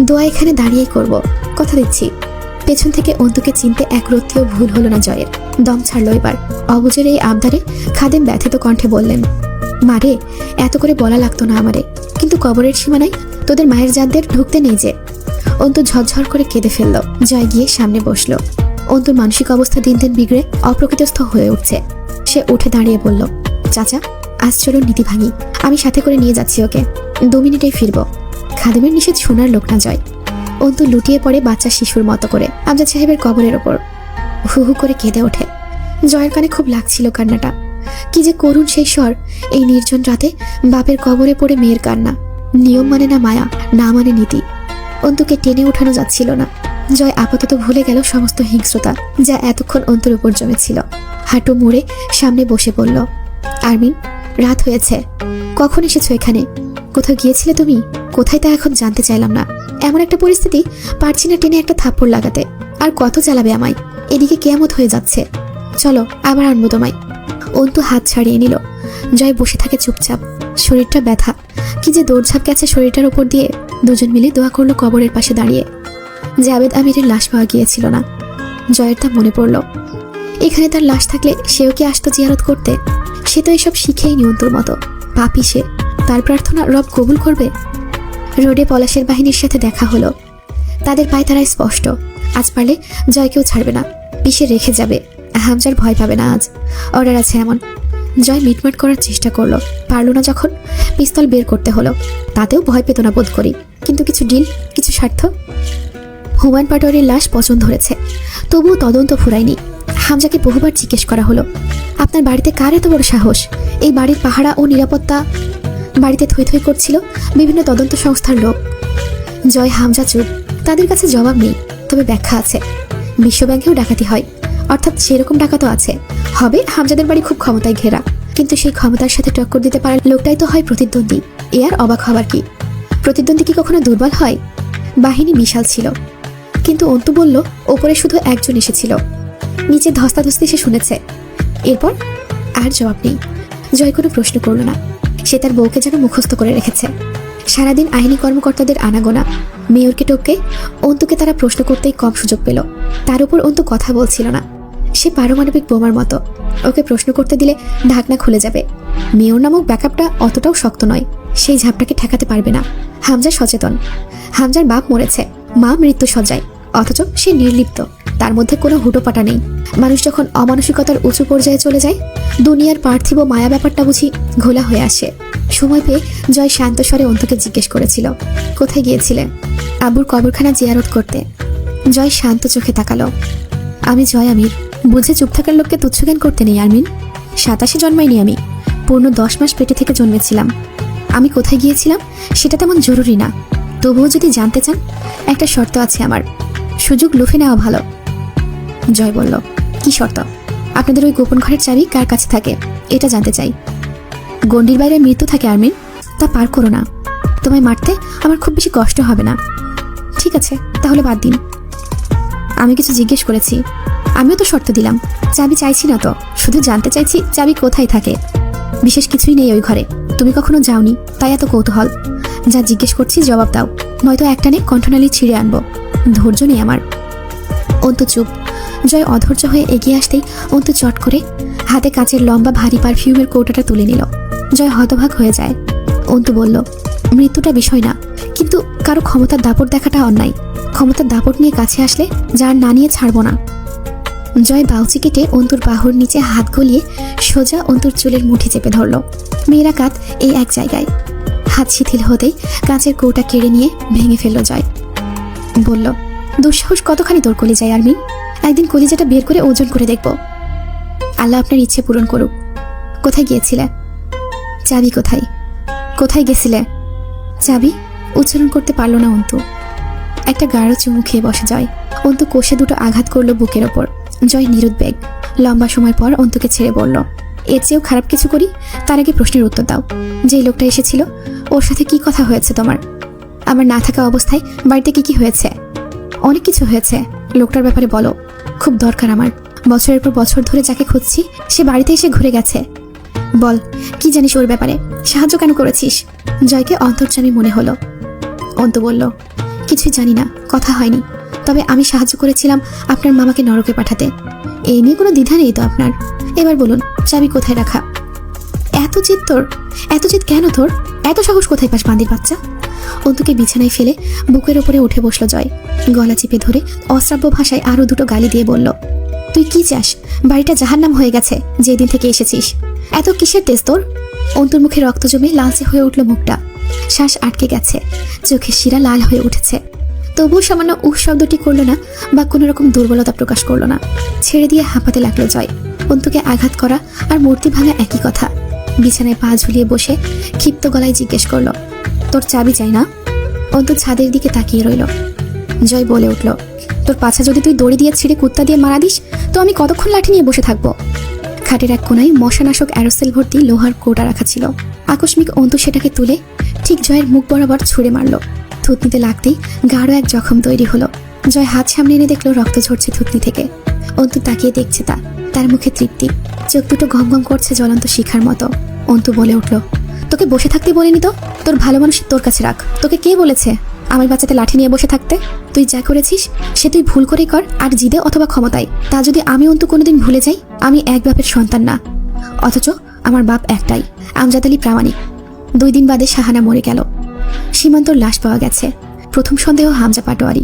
দোয়া এখানে দাঁড়িয়েই করব, কথা দিচ্ছি। পেছন থেকে অন্তুকে চিনতে এক রত্তিও ভুল হলো না জয়ের। দম ছাড়লো এবার। অবুজের এই আবদারে খাদেম ব্যথিত কণ্ঠে বললেন, মারে এত করে বলা লাগতো না আমারে, কিন্তু কবরের সীমানায় তোদের মায়ের জাতদের ঢুকতে নেই যে। অন্তু ঝরঝর করে কেঁদে ফেলল। জয় গিয়ে সামনে বসলো। অন্তুর মানসিক অবস্থা দিন দিন বিগড়ে অপ্রকৃতস্থ হয়ে উঠছে। সে উঠে দাঁড়িয়ে বলল, চাচা আজ চলুন নীতি ভাঙি, আমি সাথে করে নিয়ে যাচ্ছি ওকে। 2 মিনিটেই ফিরবো। খাদেমের নিষেধ শোনার লোক না জয়। অন্তু লুটিয়ে পড়ে বাচ্চা শিশুর মতো করে আমজাদ সাহেবের কবরের ওপর হু হু করে কেঁদে ওঠে। জয়ের কানে খুব লাগছিল কান্নাটা। কি যে করুণ সেই স্বর এই নির্জন রাতে, বাপের কবরে পড়ে মেয়ের কান্না। নিয়ম মানে না মায়া, না মানে নীতি। অন্তুকে টেনে ওঠানো যাচ্ছিল না। জয় আপাতত ভুলে গেল সমস্ত হিংস্রতা যা এতক্ষণ অন্তুর উপর জমেছিল। হাঁটু মুড়ে সামনে বসে পড়ল। আর্মিন রাত হয়েছে, কখন এসেছো এখানে? কোথাও গিয়েছিলে তুমি? কোথায় তা এখন জানতে চাইলাম না। এমন একটা পরিস্থিতি, পারছি না টেনে একটা থাপ্পড় লাগাতে। আর কত চালাবে আমায়? এদিকে কেয়ামত হয়ে যাচ্ছে। চলো আবার আনবো তোমায়। অন্তু হাত ছাড়িয়ে নিল। জয় বসে থাকে চুপচাপ, শরীরটা ব্যথা। কি যে দৌড়ঝাঁপ গেছে শরীরটার উপর দিয়ে। দুজন মিলে দোয়া করলো কবরের পাশে দাঁড়িয়ে। জাবেদ আমিরের লাশ পাওয়া গিয়েছিল না। জয়ের তা মনে পড়ল, এখানে তার লাশ থাকলে সেও কি আসতো জিয়ারত করতে? সে তো এসব শিখেই নি অন্তুর মতো। পাপী সে, তার প্রার্থনা রব কবুল করবে? রোডে পলাশের বাহিনীর সাথে দেখা হলো। তাদের পায়তারায় স্পষ্ট, আজ পারলে জয়কেও ছাড়বে না, পিষে রেখে যাবে। হামজার ভয় পাবে না আজ, অর্ডার আছে এমন। জয় মিটমাট করার চেষ্টা করলো, পারল না যখন পিস্তল বের করতে হলো। তাতেও ভয় পেত না বোধ করি, কিন্তু কিছু ডিল, কিছু স্বার্থ। হুমায়ুন পাটোয়ারির লাশ পছন্দ ধরেছে, তবুও তদন্ত ফুরায়নি। হামজাকে বহুবার জিজ্ঞেস করা হলো, আপনার বাড়িতে কার এত বড় সাহস? এই বাড়ির পাহারা ও নিরাপত্তা। বাড়িতে থই থই করছিল বিভিন্ন তদন্ত সংস্থার লোক। জয় হামজা চুপ, তাদের কাছে জবাব নেই, তবে ব্যাখ্যা আছে। বিশ্বব্যাংকেও ডাকাতি হয়, অর্থাৎ সেরকম ডাকাতও আছে। হবে হামজাদের বাড়ি খুব ক্ষমতায় ঘেরা, কিন্তু সেই ক্ষমতার সাথে টক্কর দিতে পারার লোকটাই তো হয় প্রতিদ্বন্দ্বী। এ আর অবাক হবার কি? প্রতিদ্বন্দ্বী কি কখনো দুর্বল হয়? বাহিনী বিশাল ছিল, কিন্তু অন্তু বলল ওপরে শুধু একজন এসেছিল, নিচে ধস্তাধস্তি সে শুনেছে। এরপর আর জবাব নেই। জয় কোনো প্রশ্ন করল না, সে তার বউকে যেন মুখস্থ করে রেখেছে। সারাদিন আইনি কর্মকর্তাদের আনাগোনা, মেয়রকে টপকে অন্তুকে তারা প্রশ্ন করতেই কম সুযোগ পেল। তার উপর অন্তু কথা বলছিল না, সে পারমাণবিক বোমার মতো। ওকে প্রশ্ন করতে দিলে ঢাকনা খুলে যাবে। মেয়র নামক ব্যাকআপটা অতটাও শক্ত নয়, সেই ঝাপটাকে ঠেকাতে পারবে না। হামজা সচেতন, হামজার বাপ মরেছে, মা মৃত্যু সজ্জায়, অথচ সে নির্লিপ্ত। তার মধ্যে কোনো হুটোপাটা নেই। মানুষ যখন অমানসিকতার উঁচু পর্যায়ে চলে যায়, দুনিয়ার পার্থিব মায়া ব্যাপারটা বুঝি ঘোলা হয়ে আসে। সময় পেয়ে জয় শান্ত স্বরে অন্তুকে জিজ্ঞেস করেছিল, কোথায় গিয়েছিলে? আব্বুর কবরখানা জিয়ারত করতে। জয় শান্ত চোখে তাকালো। আমি জয় আমির, বুঝে চুপ থাকার লোককে তুচ্ছজ্ঞান করতে নেই আরমিন। 87 জন্মাইনি আমি, পূর্ণ 10 মাস পেটে থেকে জন্মেছিলাম। আমি কোথায় গিয়েছিলাম সেটা তেমন জরুরি না, তবুও যদি জানতে চান একটা শর্ত আছে আমার। সুযোগ লুফে নেওয়া ভালো। জয় বলল, কি শর্ত? আপনাদের ওই গোপন ঘরের চাবি কার কাছে থাকে এটা জানতে চাই। গণ্ডির বাইরে মৃত্যু থাকে আরমিন, তা পার করো না। তোমায় মারতে আমার খুব বেশি কষ্ট হবে না। ঠিক আছে, তাহলে বাদ দিন। আমি কিছু জিজ্ঞেস করেছি, আমিও তো শর্ত দিলাম। চাবি চাইছি না তো, শুধু জানতে চাইছি চাবি কোথায় থাকে। বিশেষ কিছুই নেই ওই ঘরে, তুমি কখনো যাওনি, তাই এত কৌতূহল। যা জিজ্ঞেস করছি জবাব দাও, নয়তো একটানে কণ্ঠনালী ছিঁড়ে আনবো। ধৈর্য নেই আমার। অন্তু চুপ। জয় অধৈর্য হয়ে এগিয়ে আসতেই অন্তু চট করে হাতে কাচের লম্বা ভারী পারফিউমের কৌটাটা তুলে নিল। জয় হতভাগ হয়ে যায়। অন্তু বলল, মৃত্যুটা বিষয় না, কিন্তু কারো ক্ষমতার দাপট দেখাটা অন্যায়। ক্ষমতার দাপট নিয়ে কাছে আসলে যার না নিয়ে ছাড়বো না। জয় বাউচি কেটে অন্তুর বাহুর নিচে হাত গলিয়ে সোজা অন্তুর চুলের মুঠি চেপে ধরল। মেয়েরা কাত এই এক জায়গায়। হাত শিথিল হতেই কাঁচের কৌটা কেড়ে নিয়ে ভেঙে ফেলল জয়। বলল, দুঃসাহস কতখানি তোর কলিজায় আরমিন? একদিন কলিজাটা বের করে ওজন করে দেখব। আল্লাহ আপনার ইচ্ছে পূরণ করুক। কোথায় গিয়েছিলে? চাবি কোথায়? কোথায় গেছিলে? চাবি উচ্চারণ করতে পারল না অন্তু। একটা গাঢ় চুমু খেয়ে বসে জয়। অন্তু কোষে দুটো আঘাত করলো বুকের ওপর। জয় নিরুদ্বেগ। লম্বা সময় পর অন্তুকে ছেড়ে বলল, এর চেয়েও খারাপ কিছু করি, তার আগে প্রশ্নের উত্তর দাও। যেই লোকটা এসেছিল ওর সাথে কি কথা হয়েছে তোমার? আমার না থাকা অবস্থায় বাড়িতে কি কি হয়েছে? অনেক কিছু হয়েছে, লোকটার ব্যাপারে বলো, খুব দরকার আমার। বছরের পর বছর ধরে যাকে খুঁজছি সে বাড়িতে এসে ঘুরে গেছে। বল, কি জানিস ওর ব্যাপারে? সাহায্য কেন করেছিস? জয়কে অন্তর্যামী মনে হলো। অন্তু বলল, কিছুই জানি না, কথা হয়নি, তবে আমি সাহায্য করেছিলাম আপনার মামাকে নরকে পাঠাতে। এই নিয়ে কোনো দ্বিধা নেই তো আপনার? এবার বলুন, চাবি কোথায় রাখা? এত জিদ তোর? এত জিদ কেন তোর? এত সাহস কোথায় পাস বান্দির বাচ্চা? অন্তুকে বিছানায় ফেলে বুকের ওপরে উঠে বসলো জয়। গলা চিপে ধরে অশ্রাব্য ভাষায় আরো দুটো গালি দিয়ে বলল, তুই কি চাস? বাড়িটা জাহান্নাম হয়ে গেছে যেদিন থেকে এসেছিস। এত কিসের তেজ তোর? অন্তুর মুখে রক্ত জমে লালচে হয়ে উঠল মুখটা। শ্বাস আটকে গেছে, চোখের শিরা লাল হয়ে উঠেছে। তবুও সামান্য উহ শব্দটি করল না বা কোনো রকম দুর্বলতা প্রকাশ করলো না। ছেড়ে দিয়ে হাঁপাতে লাগলো জয়। অন্তুকে আঘাত করা আর মূর্তি ভাঙা একই কথা। বিছানায় পা ঝুলিয়ে বসে ক্ষিপ্ত গলায় জিজ্ঞেস করলো, তোর চাবি চাই না? অন্তু ছাদের দিকে তাকিয়ে রইল। জয় বলে উঠল, তোর পাছা যদি তুই দড়ি দিয়ে ছিঁড়ে কুত্তা দিয়ে মারা দিস তো আমি কতক্ষণ লাঠি নিয়ে বসে থাকবো? খাটের এক কোনায় মশানাশক অ্যারোসেল ভর্তি লোহার কৌটা রাখা ছিল। আকস্মিক অন্তু সেটাকে তুলে ঠিক জয়ের মুখ বরাবর ছুঁড়ে মারল। থুতনিতে লাগতেই গাঢ় এক জখম তৈরি হলো। জয় হাত সামনে এনে দেখলো রক্ত ঝরছে থুতনি থেকে। অন্তু তাকিয়ে দেখছে তার মুখে তৃপ্তি, চোখ দুটো ঘম ঘম করছে জ্বলন্ত শিখার মতো। অন্তু বলে উঠল, তোকে বসে থাকতে বলিনি তো, তোর ভালো মানুষ তোর কাছে রাখ। তোকে কে বলেছে আমার বাচ্চাতে লাঠি নিয়ে বসে থাকতে? তুই যা করেছিস সে তুই ভুল করেই কর, আর জিদে অথবা ক্ষমতায়। তা যদি আমি অন্তু কোনোদিন ভুলে যাই, আমি এক বাপের সন্তান না, অথচ আমার বাপ একটাই, আমজাদ আলী প্রামাণিক। 2 দিন বাদে শাহানা মরে গেল। সীমান্তর লাশ পাওয়া গেছে। প্রথম সন্দেহ হামজা পাটোয়ারি।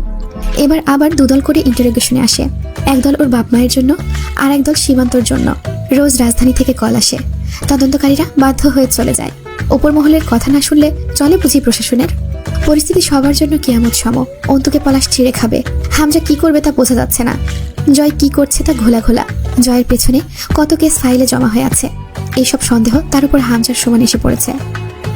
এবার আবার দুদল করে ইন্টারোগেশনে আসে, একদল ওর বাপ মায়ের জন্য আর একদল সীমান্তর জন্য। রোজ রাজধানী থেকে কল আসে। তদন্তকারীরা বাধ্য হয়ে চলে যায়। ওপর মহলের কথা না শুনলে চলে বুঝি প্রশাসনের? পরিস্থিতি সবার জন্য কিয়ামত সম। অন্তুকে পলাশ ছিঁড়ে খাবে। হামজা কি করবে তা বোঝা যাচ্ছে না। জয় কি করছে তা ঘোলা ঘোলা। জয়ের পেছনে কত কেস ফাইলে জমা হয়ে আছে। এইসব সন্দেহ তার উপর হামজার সমান এসে পড়েছে।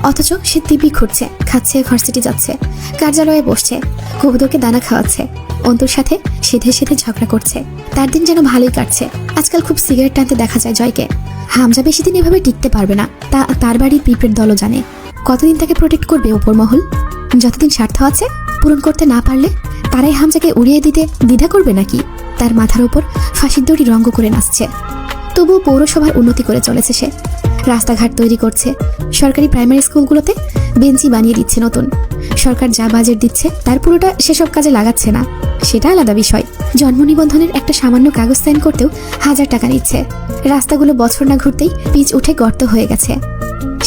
অথচ সে দিব্যি ঘুরছে, খাচ্ছে, ভার্সিটি যাচ্ছে, কার্যালয়ে বসছে, কবুতরকে দানা খাওয়াচ্ছে, অন্তুর সাথে সেধে সেধে ঝগড়া করছে। তার দিন যেন ভালোই কাটছে। আজকাল খুব সিগারেট টানতে দেখা যায় জয়কে। হামজা বেশি দিন এভাবে টিকতে পারবে না, তা তার বাড়ির পিঁপড়ের দলও জানে। কতদিন তাকে প্রোটেক্ট করবে ওপর মহল? যতদিন স্বার্থ আছে পূরণ করতে না পারলে তারাই হামজাকে উড়িয়ে দিতে দ্বিধা করবে নাকি? তার মাথার উপর ফাঁসির দড়ি রঙ্গ করে নাচছে। তবুও পৌরসভার উন্নতি করে চলেছে সে। রাস্তাঘাট তৈরি করছে, সরকারি প্রাইমারি স্কুলগুলোতে বেঞ্চি বানিয়ে দিচ্ছে নতুন। সরকার যা বাজেট দিচ্ছে তার পুরোটা সেসব কাজে লাগাচ্ছে না, সেটা আলাদা বিষয়। জন্ম নিবন্ধনের একটা সামান্য কাগজ সাইন করতেও 1000 টাকা নিচ্ছে। রাস্তাগুলো বছর না ঘুরতেই পিচ উঠে গর্ত হয়ে গেছে,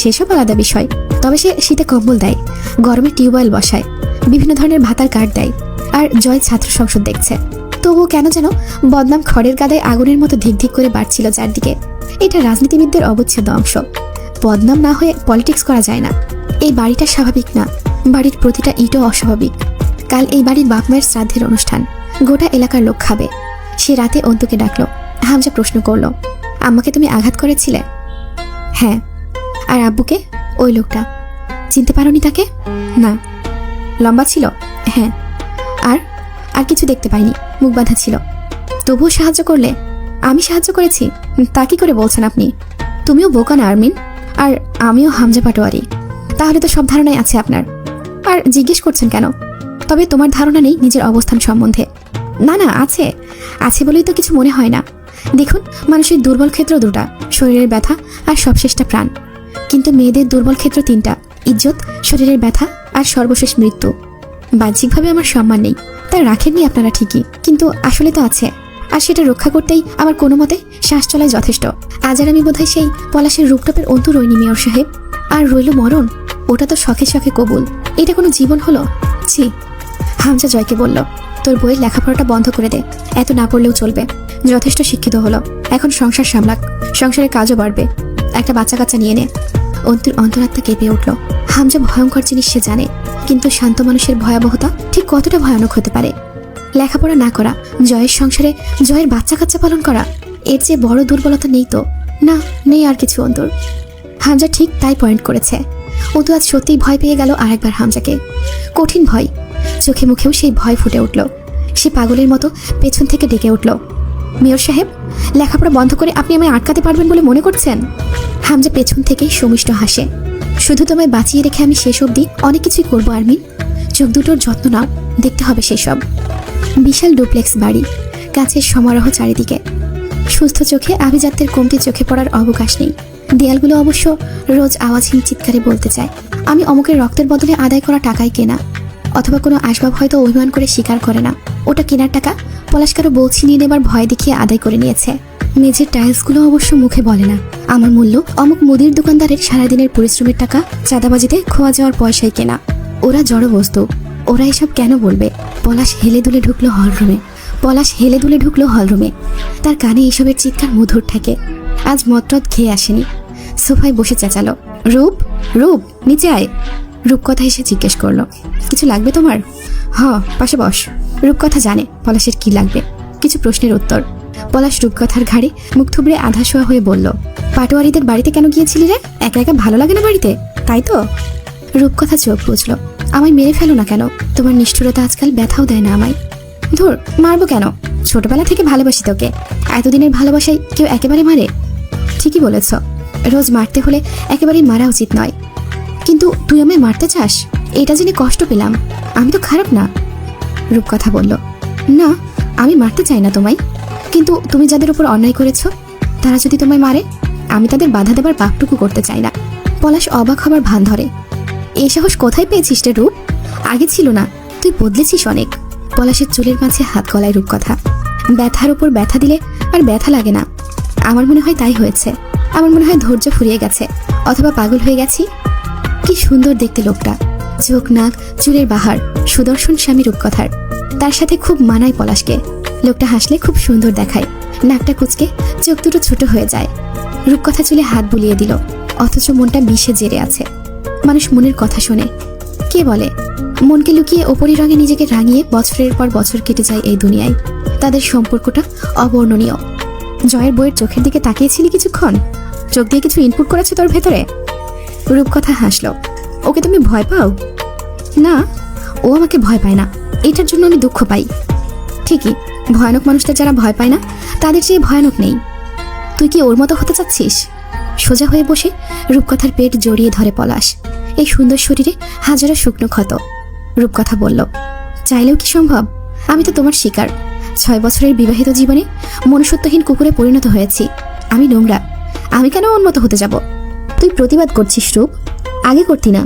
সেসব আলাদা বিষয়। তবে সে শীতে কম্বল দেয়, গরমে টিউবওয়েল বসায়, বিভিন্ন ধরনের ভাতার কার্ড দেয়। আর জয় ছাত্র সংসদ দেখছে। তবুও কেন যেন বদনাম খড়ের গাদায় আগুনের মতো ধিক ধিক করে বাড়ছিল চারদিকে। এটা রাজনীতিবিদদের অবচ্ছেদ্য অংশ। বদনাম না হয়ে পলিটিক্স করা যায় না। এই বাড়িটা স্বাভাবিক না, বাড়ির প্রতিটা ইটও অস্বাভাবিক। কাল এই বাড়ির বাপ মায়ের শ্রাদ্ধের অনুষ্ঠান, গোটা এলাকার লোক খাবে। সে রাতে অন্তুকে ডাকলো। হামজা প্রশ্ন করলো, আম্মাকে তুমি আঘাত করেছিলে? হ্যাঁ। আর আব্বুকে? ওই লোকটা। চিনতে পারোনি তাকে? না। লম্বা ছিল? হ্যাঁ। আর আর কিছু দেখতে পাইনি, মুখ বাঁধা ছিল। তবুও সাহায্য করলে? আমি সাহায্য করেছি? তা কি করে বলছেন আপনি? তুমিও বোকা না আরমিন, আর আমিও হামজা পাটোয়ারি। তাহলে তো সব ধারণাই আছে আপনার। আর জিজ্ঞেস করছেন কেন? তবে তোমার ধারণা নেই নিজের অবস্থান সম্বন্ধে? না না, আছে আছে বলেই তো কিছু মনে হয় না। দেখুন, মানুষের দুর্বল ক্ষেত্র 2টা, শরীরের ব্যথা আর সবশেষটা প্রাণ। কিন্তু মেয়েদের দুর্বল ক্ষেত্র 3টা, ইজ্জত, শরীরের ব্যথা আর সর্বশেষ মৃত্যু। বাহ্যিকভাবে আমার সম্মান নেই, তা রাখেননি আপনারা ঠিকই, কিন্তু আসলে তো আছে। আর সেটা রক্ষা করতেই আমার কোনো মতে শ্বাস চলাই যথেষ্ট। আজ আর আমি বোধহয় সেই পলাশের রূপটপের অন্তু রইনি মেয়র সাহেব। আর রইল মরণ, ওটা তো শখে শখে কবুল। এটা কোনো জীবন হলো? ছি। হামজা জয়কে বলল, তোর বইয়ের লেখাপড়াটা বন্ধ করে দে, এত না পড়লেও চলবে। যথেষ্ট শিক্ষিত হলো, এখন সংসার সামলাক, সংসারের কাজও বাড়বে। একটা বাচ্চা কাচ্চা নিয়ে নে। অন্তুর অন্তরাত্মা কেঁপে উঠল। হামজা ভয়ঙ্কর জিনিস সে জানে, কিন্তু শান্ত মানুষের ভয়াবহতা ঠিক কতটা ভয়ানক হতে পারে। লেখাপড়া না করা, জয়ের সংসারে জয়ের বাচ্চা কাচ্চা পালন করা, এর চেয়ে বড় দুর্বলতা নেই তো। না, নেই আর কিছু অন্তর। হামজা ঠিক তাই পয়েন্ট করেছে। অন্তু আজ সত্যিই ভয় পেয়ে গেল আরেকবার হামজাকে। কঠিন ভয়। চোখে মুখেও সেই ভয় ফুটে উঠল। সে পাগলের মতো পেছন থেকে ডেকে উঠল, মেয়র সাহেব, লেখাপড়া বন্ধ করে আপনি আমায় আটকাতে পারবেন বলে মনে করছেন? হামজা পেছন থেকেই সমিষ্ট হাসে। শুধু তোমায় বাঁচিয়ে রেখে আমি শেষ অবধি অনেক কিছুই করবো আরমিন। চোখ দুটোর যত্ন নাও, দেখতে হবে সেসব। বিশাল ডুপ্লেক্স বাড়ি, কাছের সমারোহ চারিদিকে। সুস্থ চোখে আভিজাত্যের কমতি চোখে পড়ার অবকাশ নেই। দেয়ালগুলো অবশ্য রোজ আওয়াজহীন চিৎকারে বলতে চায়, আমি অমুকের রক্তের বদলে আদায় করা টাকাই কেনা। অথবা কোনো আসবাব হয়তো অভিমান করে স্বীকার করে না ওটা কেনার টাকা পলাশ কারো বউ ছিনিয়ে নেবার ভয় দেখিয়ে আদায় করে নিয়েছে। মেঝের টাইলসগুলো অবশ্য মুখে বলে না, আমার মূল্য অমুক মুদির দোকানদারের সারাদিনের পরিশ্রমের টাকা চাঁদাবাজিতে খোয়া যাওয়ার পয়সায় কেনা। ওরা জড় বস্তু, ওরা এসব কেন বলবে? পলাশ হেলে দুলে ঢুকলো হলরুমে। তার কানে এসবের চিৎকার মধুর থাকে। আজ মদটদ খেয়ে আসেনি। সোফায় বসে চেঁচালো, রূপ রূপ নিচে আয়। রূপকথা এসে জিজ্ঞেস করলো, কিছু লাগবে তোমার? পাশে বস। রূপকথা জানে পলাশের কি লাগবে। কিছু প্রশ্নের উত্তর। পলাশ রূপকথার ঘাড়ে মুখ থুবড়ে আধা শোয়া হয়ে বলল, পাটোয়ারিদের বাড়িতে কেন গিয়েছিলি রে? একা একা ভালো লাগে না বাড়িতে, তাই তো? রূপকথা চোখ বুঝলো, আমায় মেরে ফেলো না কেন? তোমার নিষ্ঠুরতা আজকাল ব্যথাও দেয় না আমায়। ধুর, মারবো কেন? ছোটবেলা থেকে ভালোবাসি তোকে। এতদিনের ভালোবাসায় কেউ একেবারে মারে? ঠিকই বলেছ, রোজ মারতে হলে একেবারেই মারা উচিত নয়। কিন্তু তুই আমায় মারতে চাস, এটা জেনে কষ্ট পেলাম। আমি তো খারাপ না। রূপকথা বলল, না, আমি মারতে চাই না তোমায়, কিন্তু তুমি যাদের উপর অন্যায় করেছ তারা যদি তোমায় মারে, আমি তাদের বাধা দেবার পাপটুকু করতে চাই না। পলাশ অবাক হবার ভান ধরে। এই সাহস কোথায় পেয়েছিস রে রূপ? আগে ছিল না, তুই বদলেছিস অনেক। পলাশের চুলের মাঝে হাত গলায় রূপকথা। ব্যথার উপর ব্যথা দিলে আর ব্যথা লাগে না। আমার মনে হয় তাই হয়েছে। আমার মনে হয় ধৈর্য ফুরিয়ে গেছে, অথবা পাগল হয়ে গেছি। কি সুন্দর দেখতে লোকটা, চোখ নাক চুলের বাহার, সুদর্শন স্বামী রূপকথার। তার সাথে খুব মানায় পলাশকে। লোকটা হাসলে খুব সুন্দর দেখায়, নাকটা কুচকে চোখ দুটো ছোট হয়ে যায়। রূপকথা চুলে হাত বুলিয়ে দিল, অথচ মনটা বিষে জেরে আছে। মানুষ মনের কথা শোনে, কে বলে? মনকে লুকিয়ে ওপরি রঙে নিজেকে রাঙিয়ে বছরের পর বছর কেটে যায় এই দুনিয়ায়। তাদের সম্পর্কটা অবর্ণনীয়। জয়ের বইয়ের চোখের দিকে তাকিয়েছিলি কিছুক্ষণ? চোখ দিয়ে কিছু ইনপুট করেছে তোর ভেতরে? রূপকথা হাসলো। ওকে তুমি ভয় পাও? না, ও আমাকে ভয় পায় না, এটার জন্য আমি দুঃখ পাই। ঠিকই, ভয়ানক মানুষদের যারা ভয় পায় না তাদের চেয়ে ভয়ানক নেই। তুই কি ওর মতো হতে চাচ্ছিস? সোজা হয়ে বসে রূপকথার পেট জড়িয়ে ধরে পলাশ। এই সুন্দর শরীরে হাজারো শুকনো ক্ষত। রূপকথা বলল, চাইলেও কি সম্ভব? আমি তো তোমার শিকার। 6 বছরের বিবাহিত জীবনে মনুষ্যত্বহীন কুকুরে পরিণত হয়েছি। আমি নোংরা, আমি কেন ওর মতো হতে যাব? তুই প্রতিবাদ করছিস রূপ? আগে করতি না।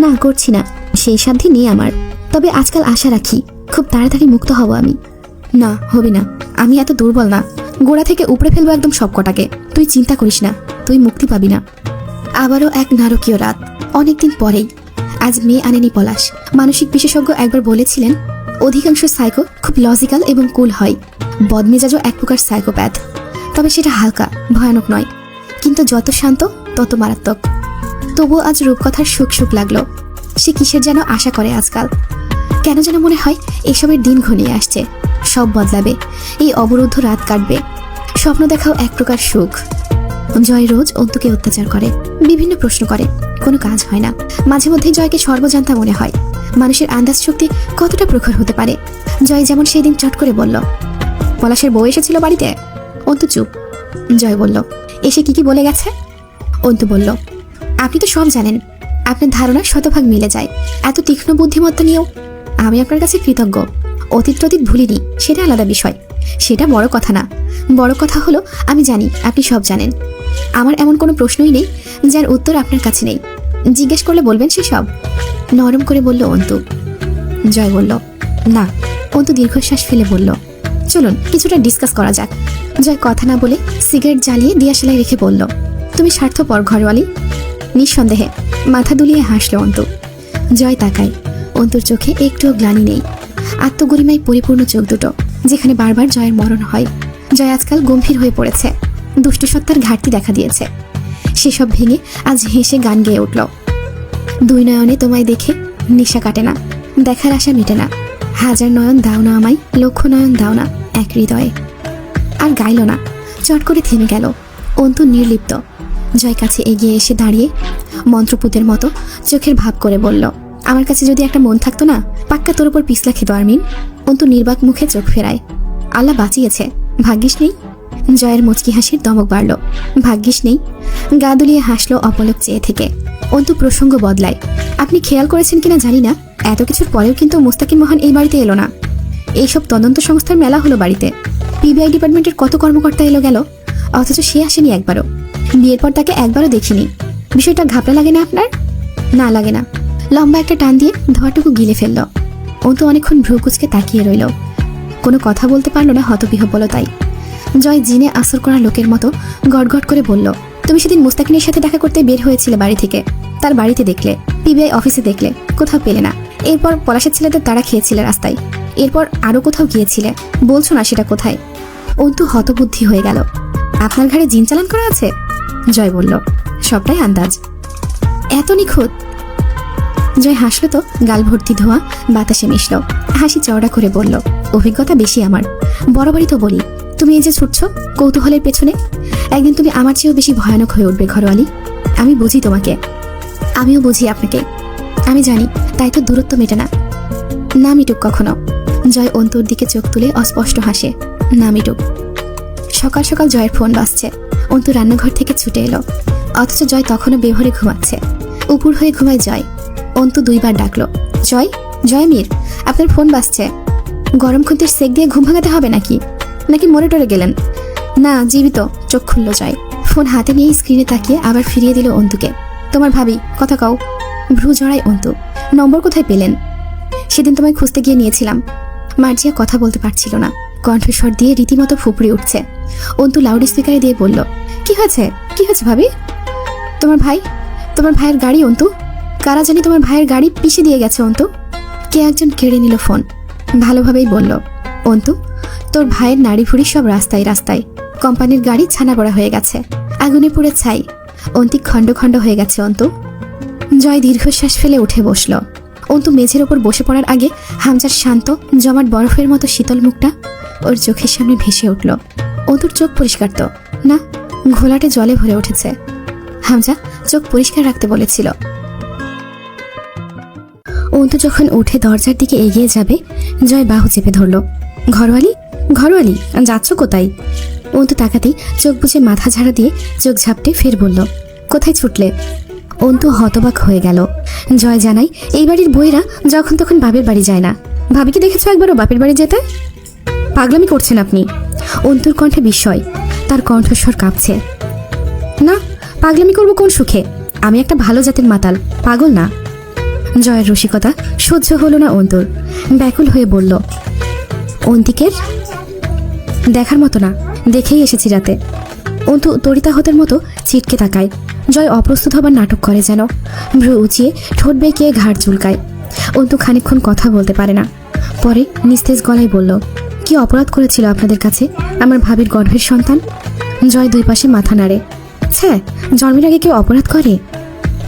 না, করছি না, সেই সাধ্যি নেই আমার। তবে আজকাল আশা রাখি খুব তাড়াতাড়ি মুক্ত হব আমি। না, হবি না, আমি এত দুর্বল না। গোড়া থেকে উপড়ে ফেলবো একদম সব কটাকে। তুই চিন্তা করিস না, তুই মুক্তি পাবি না। আবারও এক নারকীয় রাত, অনেকদিন পরেই। আজ মেয়ে আনেনি পলাশ। মানসিক বিশেষজ্ঞ একবার বলেছিলেন, অধিকাংশ সাইকো খুব লজিক্যাল এবং কুল হয়। বদমেজাজও এক প্রকার সাইকোপ্যাথ, তবে সেটা হালকা, ভয়ানক নয়। কিন্তু যত শান্ত তত মারাত্মক। তবুও আজ রূপকথার সুখ সুখ লাগলো। সে কিসের যেন আশা করে আজকাল। কেন যেন মনে হয় এসবের দিন ঘনিয়ে আসছে, সব বদলাবে, এই অবরুদ্ধ রাত কাটবে। স্বপ্ন দেখাও এক প্রকার সুখ। জয় রোজ অন্তুকে অত্যাচার করে, বিভিন্ন প্রশ্ন করে, কোনো কাজ হয় না। মাঝে মধ্যে জয়কে সর্বজান্তা মনে হয়। মানুষের আন্দাজ শক্তি কতটা প্রখর হতে পারে। জয় যেমন সেই দিন চট করে বলল, পলাশের বউ এসেছিল বাড়িতে। অন্তু চুপ। জয় বলল, এসে কি কি বলে গেছে? অন্তু বলল, আপনি তো সব জানেন, আপনার ধারণা শতভাগ মিলে যায়। এত তীক্ষ্ণ বুদ্ধিমত্তা নিয়েও আমি আপনার কাছে কৃতজ্ঞ। অতীত ভুলিনি, সেটা আলাদা বিষয়, সেটা বড় কথা না। বড় কথা হলো আমি জানি আপনি সব জানেন। আমার এমন কোনো প্রশ্নই নেই যার উত্তর আপনার কাছে নেই। জিজ্ঞেস করলে বলবেন সেসব। নরম করে বলল অন্তু। জয় বলল, না। অন্তু দীর্ঘশ্বাস ফেলে বলল, চলুন কিছুটা ডিসকাস করা যাক। জয় কথা না বলে সিগারেট জ্বালিয়ে দিয়াশালায় রেখে বলল, তুমি স্বার্থপর ঘরওয়ালি। নিঃসন্দেহে। মাথা দুলিয়ে হাসল অন্তু। জয় তাকায়। অন্তুর চোখে একটুও গ্লানি নেই। আত্মগরিমায় পরিপূর্ণ চোখ দুটো, যেখানে বারবার জয়ের মরণ হয়। জয় আজকাল গম্ভীর হয়ে পড়েছে। দুষ্টু সত্তার ঘাটতি দেখা দিয়েছে। সেসব ভেঙে আজ হেসে গান গেয়ে উঠল। 2 নয়নে তোমায় দেখে নেশা কাটে না, দেখার আশা মিটে না। 1000 নয়ন দাও না আমায়, 1,00,000 নয়ন দাও না এক হৃদয়ে। আর গাইল না, চট করে থেমে গেল। অন্তু নির্লিপ্ত। জয় কাছে এগিয়ে এসে দাঁড়িয়ে মন্ত্রপুতের মতো চোখের ভাব করে বলল, আমার কাছে যদি একটা মন থাকতো না, পাক্কা তোর উপর পিছলা খেত আরমিন। অন্তু নির্বাক মুখে চোখ ফেরায়। আল্লাহ বাঁচিয়েছে, ভাগ্যিস নেই। জয়ের মুচকি হাসির দমক বাড়ল। ভাগ্যিস নেই। গা দুলিয়ে হাসলো অপলক চেয়ে থেকে। অন্তু প্রসঙ্গ বদলায়। আপনি খেয়াল করেছেন কিনা জানি না, এত কিছুর পরেও কিন্তু মুস্তাকিম মহান এই বাড়িতে এলো না। এইসব তদন্ত সংস্থার মেলা হলো বাড়িতে। পিবিআই ডিপার্টমেন্টের কত কর্মকর্তা এলো গেল, অথচ সে আসেনি একবারও। বিয়ের পর তাকে একবারও দেখিনি। বিষয়টা ঘাপলা লাগে না আপনার? না, লাগে না। লম্বা একটা টান দিয়ে ধোয়াটুকু গিলে ফেলল। অন্তু অনেকক্ষণ ভ্রু কুচকে তাকিয়ে রইল। কোনো কথা বলতে পারল না হতবিহ্বলতায়। জয় জিনে আসর করা লোকের মতো গটগট করে বলল, তুমি সেদিন মুস্তাকিনের সাথে দেখা করতে বের হয়েছিলে বাড়ি থেকে। তার বাড়িতে দেখলে, পিবিআই অফিসে দেখলে, কোথাও পেলে না। এরপর পলাশের ছেলেদের তারা খেয়েছিলে রাস্তায়। এরপর আরো কোথাও গিয়েছিলে, বলছো না সেটা কোথায়? অন্তু হতবুদ্ধি হয়ে গেল। আপনার ঘাড়ে জিন চালান করা আছে? জয় বলল, সবটাই আন্দাজ। এত নিখুঁত? জয় হাসলো তো, গাল ভর্তি ধোঁয়া বাতাসে মিশল। হাসি চওড়া করে বলল, অভিজ্ঞতা বেশি আমার, বরাবরই তো বলি। তুমি এই যে ছুটছো কৌতূহলের পেছনে, একদিন তুমি আমার চেয়েও বেশি ভয়ানক হয়ে উঠবে ঘরওয়ালি। আমি বুঝি তোমাকে, আমিও বুঝি আপনাকে। আমি জানি, তাই তো দূরত্ব মেটে না। না মিটুক কখনো। জয় অন্তুর দিকে চোখ তুলে অস্পষ্ট হাসে। না মিটুক। সকাল সকাল জয়ের ফোন বাজছে। অন্তু রান্নাঘর থেকে ছুটে এলো, অথচ জয় তখনও বেঘরে ঘুমাচ্ছে। উপুর হয়ে ঘুমায় জয়। অন্তু 2 বার ডাকলো, জয়, জয় মীর, আপনার ফোন বাজছে। গরম খুন্তির সেক দিয়ে ঘুম ভাঙাতে হবে নাকি? নাকি মরে টরে গেলেন? না, জীবিত। চোখ খুলল জয়। ফোন হাতে নিয়ে স্ক্রিনে তাকিয়ে আবার ফিরিয়ে দিল অন্তুকে। তোমার ভাবি, কথা কও। ভ্রু জড়ায় অন্তু। নম্বর কোথায় পেলেন? সেদিন তোমায় খুঁজতে গিয়ে নিয়েছিলাম। মার্জিয়া কথা বলতে পারছিল না, কণ্ঠস্বর দিয়ে রীতিমতো ফুপড়ে উঠছে। অন্তু লাউড স্পিকারে দিয়ে বলল, কি হয়েছে ভাবি? তোমার ভাইয়ের গাড়ি অন্তু। কারা জানি তোমার ভাইয়ের গাড়ি পিষে দিয়ে গেছে অন্তু। কে একজন কেড়ে নিল ফোন। ভালোভাবেই বলল, অন্তু, তোর ভাইয়ের নাড়ি ভুড়ি সব রাস্তায় রাস্তায়। কোম্পানির গাড়ি ছানা বড়া হয়ে গেছে, আগুনে পুড়ে ছাই। অন্তিক খণ্ড খণ্ড হয়ে গেছে অন্তু। জয় দীর্ঘশ্বাস ফেলে উঠে বসল। অন্তু মেঝের ওপর বসে পড়ার আগে হামজার শান্ত জমাট বরফের মতো শীতল মুখটা ওর চোখের সামনে ভেসে উঠল। অন্তুর চোখ পরিষ্কার তো না, ঘোলাটে জলে ভরে উঠেছে। হামজা চোখ পরিষ্কার রাখতে বলেছিল। অন্তু যখন উঠে দরজার দিকে এগিয়ে যাবে, জয় বাহু চেপে ধরল। ঘরওয়ালি, যাচ্ছ কোথায়? অন্তু তাকাতেই চোখ বুজে মাথা ঝাড়া দিয়ে চোখ ঝাপটে ফের বলল, কোথায় ছুটলে? অন্তু হতবাক হয়ে গেল। জয় জানাই, এই বাড়ির বইরা যখন তখন বাপের বাড়ি যায় না। ভাবিকে দেখেছো একবারও বাপের বাড়ি যেতে? পাগলামি করছেন আপনি। অন্তুর কণ্ঠে বিস্ময়, তার কণ্ঠস্বর কাঁপছে। না, পাগলামি করবো কোন সুখে? আমি একটা ভালো জাতের মাতাল, পাগল না। জয়ের রসিকতা সহ্য হলো না অন্তুর, ব্যাকুল হয়ে বলল, অন্তিকের দেখার মতো না, দেখেই এসেছি রাতে। অন্তু তরিতাহতের মতো ছিটকে তাকায়। জয় অপ্রস্তুত হবার নাটক করে যেন, ভ্রু উঁচিয়ে ঠোঁট বেঁকিয়ে ঘাড় চুলকায়। অন্তু খানিকক্ষণ কথা বলতে পারে না, পরে নিস্তেজ গলায় বলল, কি অপরাধ করেছিল আপনাদের কাছে আমার ভাবির গর্ভের সন্তান? জয় দুই পাশে মাথা নাড়ে। ছ্যাঁ, জন্মের আগে কেউ অপরাধ করে?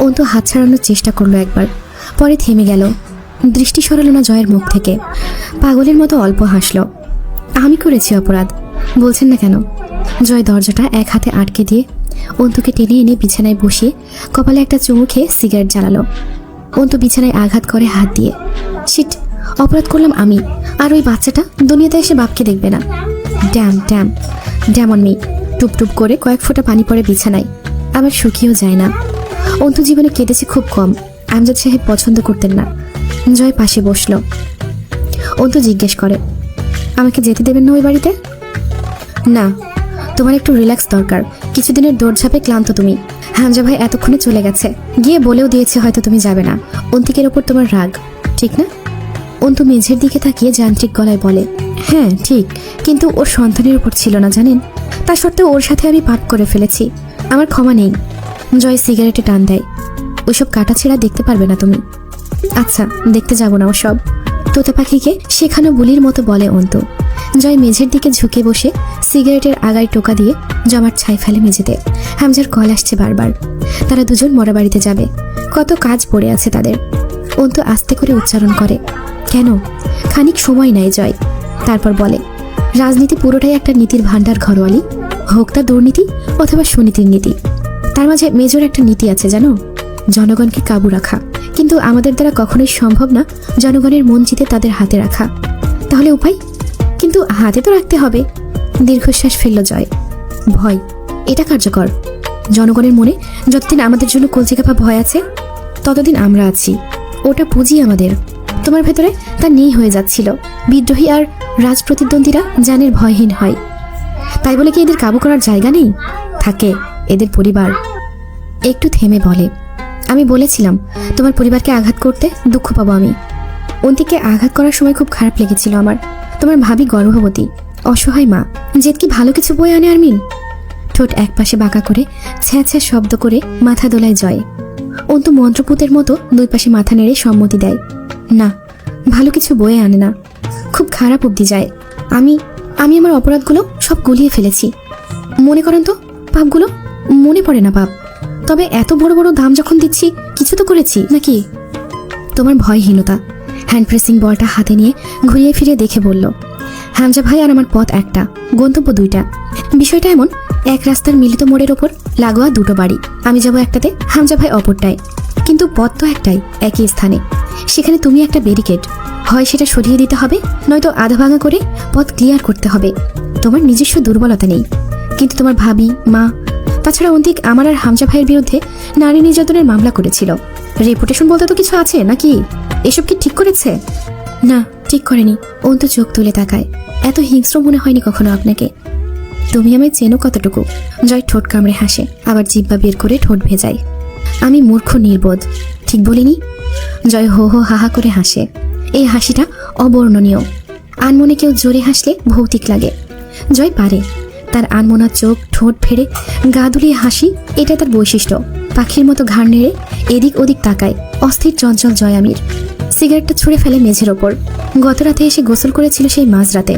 অন্তু হাত ছাড়ানোর চেষ্টা করলো একবার, পরে থেমে গেল। দৃষ্টি সরালো না জয়ের মুখ থেকে, পাগলের মতো অল্প হাসল। আমি করেছি অপরাধ, বলছেন না কেন? জয় দরজাটা এক হাতে আটকে দিয়ে অন্তুকে টেনে এনে বিছানায় বসিয়ে কপালে একটা চুমু খেয়ে সিগারেট জ্বালালো। অন্তু বিছানায় আঘাত করে হাত দিয়ে, শিট, অপরাধ করলাম আমি, আর ওই বাচ্চাটা দুনিয়াতে এসে বাপকে দেখবে না। Damn on me. টুপ টুপ করে কয়েক ফোঁটা পানি পড়ে বিছানায়, আবার শুকিয়েও যায় না। অন্তু জীবনে কেটেছে খুব কম, আমজাদ সাহেব পছন্দ করতেন না। জয় পাশে বসল। অন্তু জিজ্ঞেস করে, আমাকে যেতে দেবেন না ওই বাড়িতে? না, তোমার একটু রিল্যাক্স দরকার। কিছুদিনের দৌড়ঝাঁপে ক্লান্ত তুমি। হামজা ভাই এতক্ষণে চলে গেছে, গিয়ে বলেও দিয়েছে হয়তো তুমি যাবে না। অন্তিকের ওপর তোমার রাগ, ঠিক না? অন্তু মেঝের দিকে তাকিয়ে যান্ত্রিক গলায় বলে, হ্যাঁ ঠিক, কিন্তু ওর সন্তানের উপর ছিল না জানেন। তা সত্ত্বেও ওর সাথে আমি পাপ করে ফেলেছি, আমার ক্ষমা নেই। জয় সিগারেটে টান দেয়। ওইসব কাটা ছেঁড়া দেখতে পারবে না তুমি। আচ্ছা, দেখতে যাব না ওসব। তোতা পাখিকে শেখানো বুলির মতো বলে অন্তু। জয় মেঝের দিকে ঝুঁকে বসে সিগারেটের আগায় টোকা দিয়ে জমাট ছাই ফেলে মেঝেতে। হামজার কল আসছে বারবার, তারা দুজন মরা বাড়িতে যাবে, কত কাজ পড়ে আছে তাদের। অন্তু আস্তে করে উচ্চারণ করে, কেন? খানিক সময় নেয় জয়, তারপর বলে, রাজনীতি পুরোটাই একটা নীতির ভান্ডার ঘরওয়ালি, হোক তা দুর্নীতি অথবা সুনীতির নীতি। তার মাঝে মেজর একটা নীতি আছে জানো, জনগণকে কাবু রাখা। কিন্তু আমাদের দ্বারা কখনোই সম্ভব না জনগণের মন জিতে তাদের হাতে রাখা। তাহলে উপায়? কিন্তু হাতে তো রাখতে হবে। দীর্ঘশ্বাস ফেলল জয়। ভয়, এটা কার্যকর। জনগণের মনে যতদিন আমাদের জন্য কলচে কাঁপা ভয় আছে, ততদিন আমরা আছি। ওটা পুঁজি আমাদের। তোমার ভেতরে তা নেই হয়ে যাচ্ছিল। বিদ্রোহী আর রাজপ্রতিদ্বন্দ্বীরা জানের ভয়হীন হয়। তাই বলে কি এদের কাবু করার জায়গা নেই? থাকে এদের পরিবার। একটু থেমে বলে, আমি বলেছিলাম তোমার পরিবারকে আঘাত করতে দুঃখ পাবো আমি। অন্তিকে আঘাত করার সময় খুব খারাপ লেগেছিল আমার। তোমার ভাবি গর্ভবতী, অসহায় মা, জেদ কি ভালো কিছু বয়ে আনে আরমিন? ঠোঁট একপাশে বাঁকা করে ছ্যাঁ ছ্যাঁ শব্দ করে মাথা দোলায় জয়। অন্তু মন্ত্রপুতের মতো দুই পাশে মাথা নেড়ে সম্মতি দেয়। না, ভালো কিছু বয়ে আনে না, খুব খারাপ অবধি যায়। আমি আমার অপরাধগুলো সব গুলিয়ে ফেলেছি। মনে করেন তো পাপগুলো? মনে পড়ে না পাপ। তবে এত বড় বড় দাম যখন দিচ্ছি, কিছু তো করেছি নাকি? তোমার ভয়হীনতা। হ্যান্ড প্রেসিং বলটা হাতে নিয়ে ঘুরিয়ে ফিরিয়ে দেখে বলল, হামজা ভাই আর আমার পথ একটা, গন্তব্য দুইটা। বিষয়টা এমন, এক রাস্তার মিলিত মোড়ের ওপর লাগোয়া দুটো বাড়ি। আমি যাব একটাতে, হামজা ভাই অপরটায়, কিন্তু পথ তো একটাই, একই স্থানে। সেখানে তুমি একটা ব্যারিকেড, হয় সেটা সরিয়ে দিতে হবে, নয়তো আধা ভাঙা করে পথ ক্লিয়ার করতে হবে। তোমার নিজস্ব দুর্বলতা নেই, কিন্তু তোমার ভাবি, মা, তাছাড়া অন্তিক আমার আর হামজা ভাইয়ের বিরুদ্ধে নারী নির্যাতনের মামলা করেছিল। রেপুটেশন বলতে তো কিছু আছে নাকি? এসব কি ঠিক করেছে? না, ঠিক করেনি। অন্তু চোখ তুলে তাকায়। এত হিংস্র মনে হয়নি কখনো আপনাকে। তুমি আমায় চেনো কতটুকু? জয় ঠোঁট কামড়ে হাসে, আবার জিহ্বা বের করে ঠোঁট ভেজায়। আমি মূর্খ নির্বোধ, ঠিক বলিনি? জয় হো হো হাহা করে হাসে। এই হাসিটা অবর্ণনীয়। আনমনে কেউ জোরে হাসলে ভৌতিক লাগে। জয় পারে। তার আনমনা চোখ, ঠোঁট ফেড়ে গা দুলিয়ে হাসি, এটা তার বৈশিষ্ট্য। পাখির মতো ঘাড় নেড়ে এদিক ওদিক তাকায় অস্থির চঞ্চল জয় আমির। সিগারেটটা ছুঁড়ে ফেলে মেঝের ওপর। গত রাতে এসে গোসল করেছিল সেই মাঝরাতে।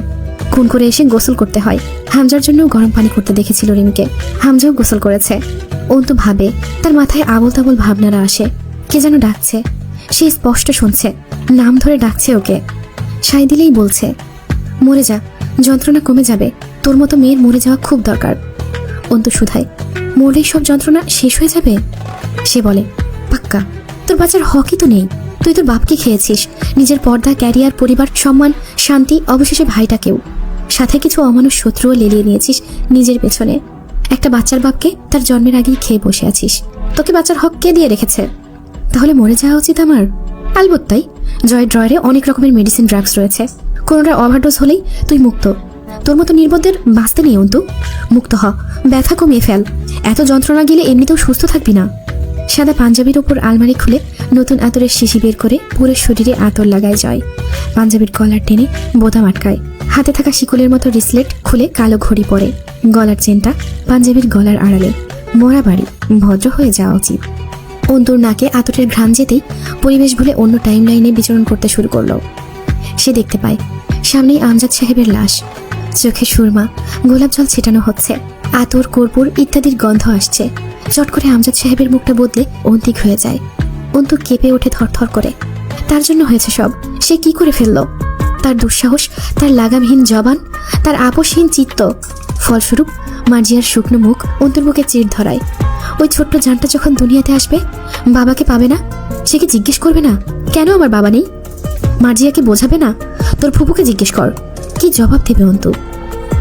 খুন করে এসে গোসল করতে হয়। হামজার জন্য গরম পানি করতে দেখেছিল রিমিকে। হামজাও গোসল করেছে। অন্তু ভাবে, তার মাথায় আবল তাবল ভাবনারা আসে। কে যেন ডাকছে। সে স্পষ্ট শুনছে, নাম ধরে ডাকছে ওকে। সাই দিলেই বলছে, মরে যা, যন্ত্রণা কমে যাবে। তোর মতো মেয়ের মরে যাওয়া খুব দরকার। অন্তু শুধায়, মরলেই সব যন্ত্রণা শেষ হয়ে যাবে? সে বলে, পাক্কা। তোর বাচ্চার হকই তো নেই। তুই তোর বাপকে খেয়েছিস, নিজের পর্দা, ক্যারিয়ার, পরিবার, সম্মান, শান্তি, অবশেষে ভাইটাকেও। সাথে কিছু অমানুষ শত্রুও লেলিয়ে নিয়েছিস নিজের পেছনে। একটা বাচ্চার বাপকে তার জন্মের আগেই খেয়ে বসে আছিস। তোকে বাচ্চার হক কে দিয়ে রেখেছে? তাহলে মরে যাওয়া উচিত আমার? আলবৎ তাই। জয়ের ড্রয়ারে অনেক রকমের মেডিসিন, ড্রাগস রয়েছে। কোনোটার ওভারডোজ হলেই তুই মুক্ত। তোর মতো নির্বোধদের বাঁচতে নেই অন্তু। মুক্ত হ, ব্যথা কমিয়ে ফেল। এত যন্ত্রণা গেলে এমনিতেও সুস্থ থাকবি না। সাদা পাঞ্জাবির ওপর আলমারি খুলে নতুন আতরের শিশি বের করে পুরো শরীরে আতর লাগায় জয়। পাঞ্জাবির কলার টেনে বোতাম আটকায়। হাতে থাকা শিকলের মতো রিসলেট খুলে কালো ঘড়ি পরে। গলার চেনটা পাঞ্জাবির গলার আড়ালে। মরা বাড়ি, ভদ্র হয়ে যাওয়া উচিত। অন্তুর নাকে আতরের ঘ্রাণ যেতেই পরিবেশ ভুলে অন্য টাইম লাইনে বিচরণ করতে শুরু করলো। সে দেখতে পায় সামনেই আমজাদ সাহেবের লাশ। চোখে সুরমা, গোলাপ জল ছিটানো হচ্ছে। আতর, কর্পূর ইত্যাদির গন্ধ আসছে। চট করে আমজাদ সাহেবের মুখটা বদলে অন্তিক হয়ে যায়। অন্তু কেঁপে ওঠে থরথর করে। তার জন্য হয়েছে সব। সে কি করে ফেললো? তার দুঃসাহস, তার লাগামহীন জবান, তার আপোষহীন চিত্ত। ফলস্বরূপ মার্জিয়ার শুকনো মুখ অন্তুর মুখে চির ধরায়। ওই ছোট্ট জানটা যখন দুনিয়াতে আসবে, বাবাকে পাবে না। সে কি জিজ্ঞেস করবে না, কেন আমার বাবা নেই? মার্জিয়াকে বোঝাবে না? তোর ফুপুকে জিজ্ঞেস কর, কি জবাব দেবে অন্তু?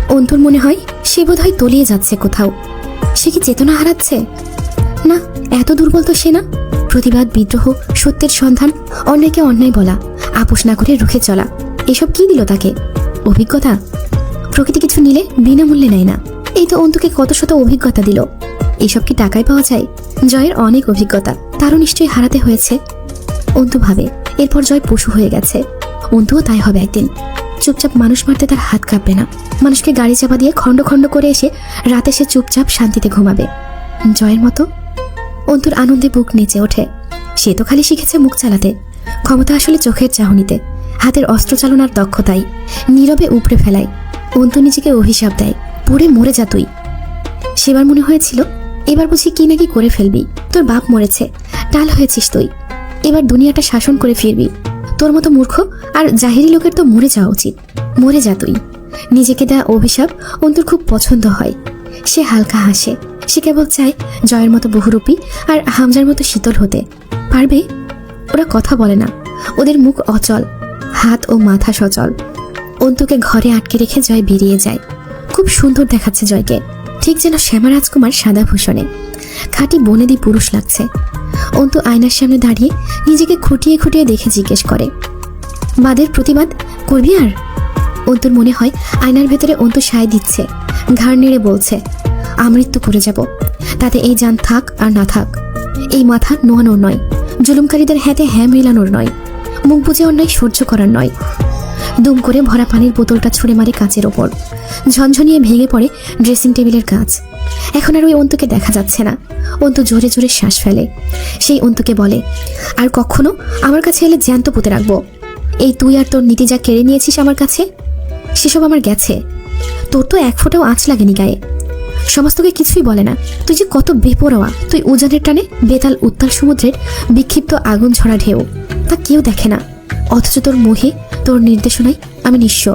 অন্তুর মনে হয় সে বোধহয় তলিয়ে যাচ্ছে কোথাও। সে কি চেতনা হারাচ্ছে? না, এত দুর্বল তো সে না। প্রতিবাদ, বিদ্রোহ, সত্যের সন্ধান, অন্যায়কে অন্যায় বলা, আপোষ না করে রুখে চলা, এসব কি দিল তাকে? অভিজ্ঞতা। প্রকৃতি কিছু নিলে বিনামূল্যে নেয় না। এই তো অন্তুকে কত শত অভিজ্ঞতা দিল। এইসব কি টাকায় পাওয়া যায়? জয়ের অনেক অভিজ্ঞতা, তারও নিশ্চয়ই হারাতে হয়েছে। অন্তু ভাবে, এরপর জয় পশু হয়ে গেছে। অন্তুও তাই হবে একদিন। চুপচাপ মানুষ মারতে তার হাত কাঁপবে না। মানুষকে গাড়ি চাপা দিয়ে খণ্ড খণ্ড করে এসে রাতে সে চুপচাপ শান্তিতে ঘুমাবে। জয়ের মতো। অন্তুর আনন্দে বুক নেচে ওঠে। সে তো খালি শিখেছে মুখ চালাতে। ক্ষমতা আসলে চোখের চাহনিতে, হাতের অস্ত্র চালনার দক্ষতায়। নীরবে উপড়ে ফেলায়। অন্তু নিজেকে অভিশাপ দেয়, পুড়ে মরে যা তুই। সেবার মনে হয়েছিল এবার বুঝি কি নাকি করে ফেলবি। তোর বাপ মরেছে, টাল হয়েছিস তুই। এবার দুনিয়াটা শাসন করে ফিরবি। তোর মতো মূর্খ আর জাহিরি লোকের তো মরে যাওয়া উচিত। মরে যা তুই। নিজেকে দেয়া অভিশাপ অন্তুর খুব পছন্দ হয়। সে হালকা হাসে। সে কেবল চায় জয়ের মতো বহুরূপী আর হামজার মতো শীতল হতে পারবে। ওরা কথা বলে না, ওদের মুখ অচল, হাত ও মাথা সচল। অন্তুকে ঘরে আটকে রেখে জয় বেরিয়ে যায়। খুব সুন্দর দেখাচ্ছে জয়কে, ঠিক যেন শ্যামা রাজকুমার সাদা ভূষণে। খাঁটি বনেদি পুরুষ লাগছে। অন্তু আয়নার সামনে দাঁড়িয়ে নিজেকে খুঁটিয়ে খুঁটিয়ে দেখে জিজ্ঞেস করে, বাদের প্রতিবাদ করবি আর? অন্তুর মনে হয় আয়নার ভেতরে অন্তু সায় দিচ্ছে, ঘাড় নেড়ে বলছে, আমৃত্যু করে যাব, তাতে এই জান থাক আর না থাক। এই মাথা নোয়ানোর নয়, জুলুমকারীদের হাতে হ্যাঁ মেলানোর নয়, মুখ বুজে অন্যায় সহ্য করার নয়। দুম করে ভরা পানির বোতলটা ছুঁড়ে মারে কাচের ওপর। ঝনঝনিয়ে ভেঙে পড়ে ড্রেসিং টেবিলের কাঁচ। এখন আর ওই অন্তুকে দেখা যাচ্ছে না। অন্তু জোরে জোরে শ্বাস ফেলে। সেই অন্তুকে বলে, আর কখনো আমার কাছে এলে জ্যান্ত পুঁতে রাখবো। এই তুই আর তোর নীতি যা কেড়ে নিয়েছিস আমার কাছে, সেসব আমার গেছে। তোর তো এক ফোঁটাও আঁচ লাগেনি গায়ে। সমাজ তোকে কিছুই বলে না। তুই যে কত বেপরোয়া। তুই উজানের টানে বেতাল উত্তাল সমুদ্রের বিক্ষিপ্ত আগুন ঝরা ঢেউ, তা কেউ দেখে না। অথচ তোর মোহে, তোর নির্দেশনায় আমি নিঃস্ব,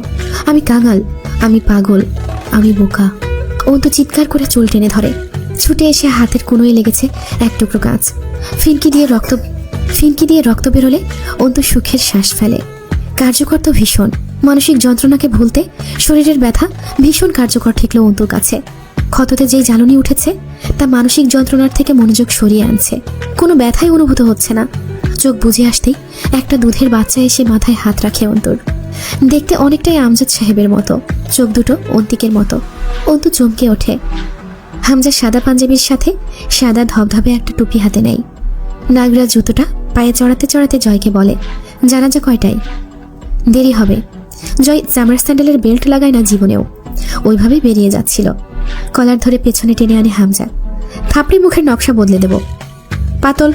আমি কাঙাল, আমি পাগল, আমি বোকা। অন্তু চিৎকার করে চুল টেনে ধরে। ছুটে এসে হাতের কোনোয় লেগেছে এক টুকরো কাঁচ। ফিনকি দিয়ে রক্ত বেরোলে অন্তু সুখের শ্বাস ফেলে। কার্যকর তো ভীষণ। মানসিক যন্ত্রণাকে ভুলতে শরীরের ব্যথা ভীষণ কার্যকর ঠেকল অন্তুর কাছে। ক্ষততে যেই জ্বালনি উঠেছে তা মানসিক যন্ত্রণার থেকে মনোযোগ সরিয়ে আনছে। কোনো ব্যথাই অনুভূত হচ্ছে না। চোখ বুজে আসতেই একটা দুধের বাচ্চা এসে মাথায় হাত রাখে অন্তুর। দেখতে অনেকটাই আমজাদ সাহেবের মতো, চোখ দুটো অন্তিকের মতো। অন্তু চমকে ওঠে। হামজা সাদা পাঞ্জাবির সাথে সাদা ধবধবে একটা টুপি হাতে নেয়। নাগরা জুতোটা পায়ে চড়াতে চড়াতে জয়কে বলে, জানাজা কয়টায়? দেরি হবে। জয় চামড়ার স্যান্ডেলের বেল্ট লাগায় না জীবনেও। ওইভাবেই বেরিয়ে যাচ্ছিল। কলার ধরে পেছনে টেনে আনে হামজা। থাপড়ি মুখের নকশা বদলে দেব। পাতল।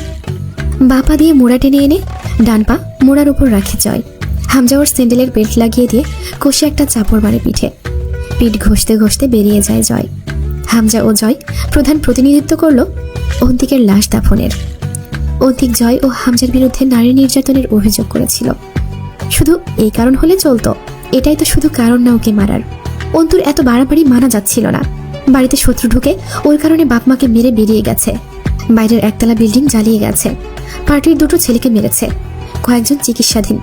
বাপা দিয়ে মোড়া টেনে এনে ডান পা মোড়ার উপর রাখে জয়। হামজা ওর স্যান্ডেলের বেল্ট লাগিয়ে দিয়ে কষে একটা চাপড় মারে পিঠে। পিঠ ঘষতে ঘষতে বেরিয়ে যায় জয়। হামজা ও জয় প্রধান প্রতিনিধিত্ব করল অন্তিকের লাশ দাফনের। অন্তিক জয় ও হামজার বিরুদ্ধে নারী নির্যাতনের অভিযোগ করেছিল। শুধু এই কারণ হলে চলতো, এটাই তো শুধু কারণ না ওকে মারার। অন্তুর এত বাড়াবাড়ি মানা যাচ্ছিল না। বাড়িতে শত্রু ঢুকে ওই কারণে বাপ মাকে মেরে বেরিয়ে গেছে। বাইরের একতলা বিল্ডিং জ্বালিয়ে গেছে। পার্টির দুটো ছেলেকে মেরেছে। কয়েকজন চিকিৎসাধীন।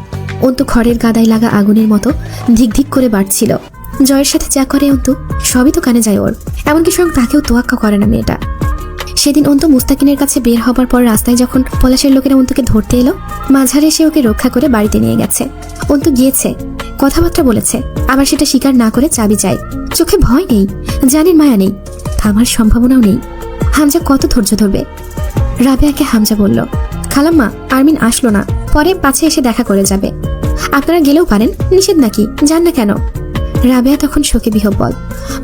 অন্তু খড়ের গাদায় লাগা আগুনের মতো ধিক ধিক করে বাড়ছিল। জয়ের সাথে যা করে অন্তু সবই তো কানে যায় ওর। এমনকি স্বয়ং তাকেও তোয়াক্কা করে না মেয়েটা। সেদিন অন্তু মুস্তাকিনের কাছে বের হবার পর রাস্তায় যখন পলাশের লোকেরা অন্তুকে ধরতে এলো, মাঝারে এসে ওকে রক্ষা করে বাড়িতে নিয়ে গেছে। অন্তু গিয়েছে, কথাবার্তা বলেছে, আবার সেটা স্বীকার না করে চাবি চায়। চোখে ভয় নেই, জানের মায়া নেই, থামার সম্ভাবনাও নেই। হামজা কত ধৈর্য ধরবে? রাবেয়াকে হামজা বলল, খালাম্মা আরমিন আসলো না, পরে পাছে এসে দেখা করে যাবে। আপনারা গেলেও পারেন, নিষেধ নাকি? যান না কেন? রাবেয়া তখন শোকে বিহ্বল।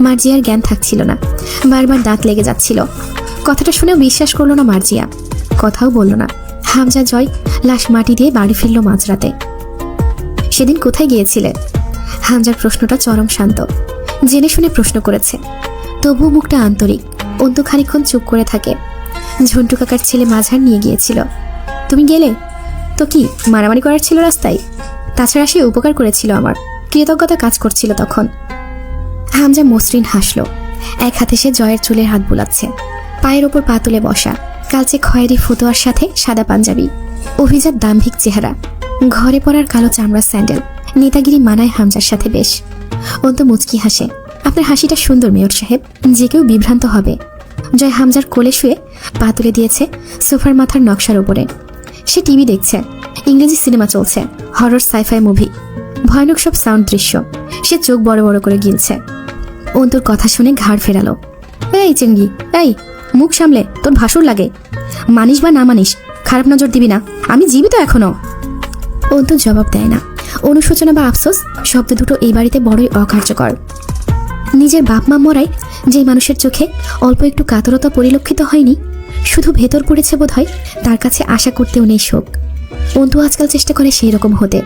মার্জিয়ার জ্ঞান থাকছিল না, বারবার দাঁত লেগে যাচ্ছিল। কথাটা শুনেও বিশ্বাস করলো না মার্জিয়া, কথাও বলল না। হামজা জয় লাশ মাটি দিয়ে বাড়ি ফিরল মাঝরাতে। সেদিন কোথায় গিয়েছিলে? হামজার প্রশ্নটা চরম শান্ত। জেনে শুনে প্রশ্ন করেছে, তবুও মুখটা আন্তরিক। অন্তু খানিকক্ষণ চুপ করে থাকে। ঝন্টু কাকার ছেলে মাঝার নিয়ে গিয়েছিল। তুমি গেলে তো কি মারামারি করার ছিল রাস্তায়? তাছাড়া সে উপকার করেছিল, আমার কৃতজ্ঞতা কাজ করছিল তখন। হামজা মসৃণ হাসলো। এক হাতে সে জয়ের চুলের হাত বুলাচ্ছে। পায়ের ওপর পা তুলে বসা, কালচে খয়েরি ফতুয়ার সাথে সাদা পাঞ্জাবি, অভিজাত দাম্ভিক চেহারা, ঘরে পড়ার কালো চামড়ার স্যান্ডেল। নেতাগিরি মানায় হামজার সাথে বেশ। অন্তু মুচকি হাসে। আপনার হাসিটা সুন্দর মেয়র সাহেব, যে কেউ বিভ্রান্ত হবে। জয় হামজার কোলে শুয়ে পা তুলে দিয়েছে সোফার মাথার নকশার উপরে। সে টিভি দেখছে। ইংরেজি সিনেমা চলছে, হরর সাইফাই মুভি, ভয়ানক সব সাউন্ড দৃশ্য। সে চোখ বড় বড় করে গিলছে। অন্তুর কথা শুনে ঘাড় ফেরালো। এই চেঙ্গি, এই মুখ সামলে, তোর ভাসুর লাগে। মানিস বা না মানিস, খারাপ নজর দিবি না, আমি জীবিত এখনো। অন্তু জবাব দেয় না। অনুশোচনা বা আফসোস শব্দ দুটো এই বাড়িতে বড়ই অকার্যকর। নিজের বাপ মা মরায় যে মানুষের চোখে অল্প একটু কাতরতা পরিলক্ষিত হয়নি, শুধু ভেতর পড়েছে বোধ হয়, তার কাছে আশা করতেও নেই শোক। অন্তু আজকাল চেষ্টা করে সেই রকম হতে।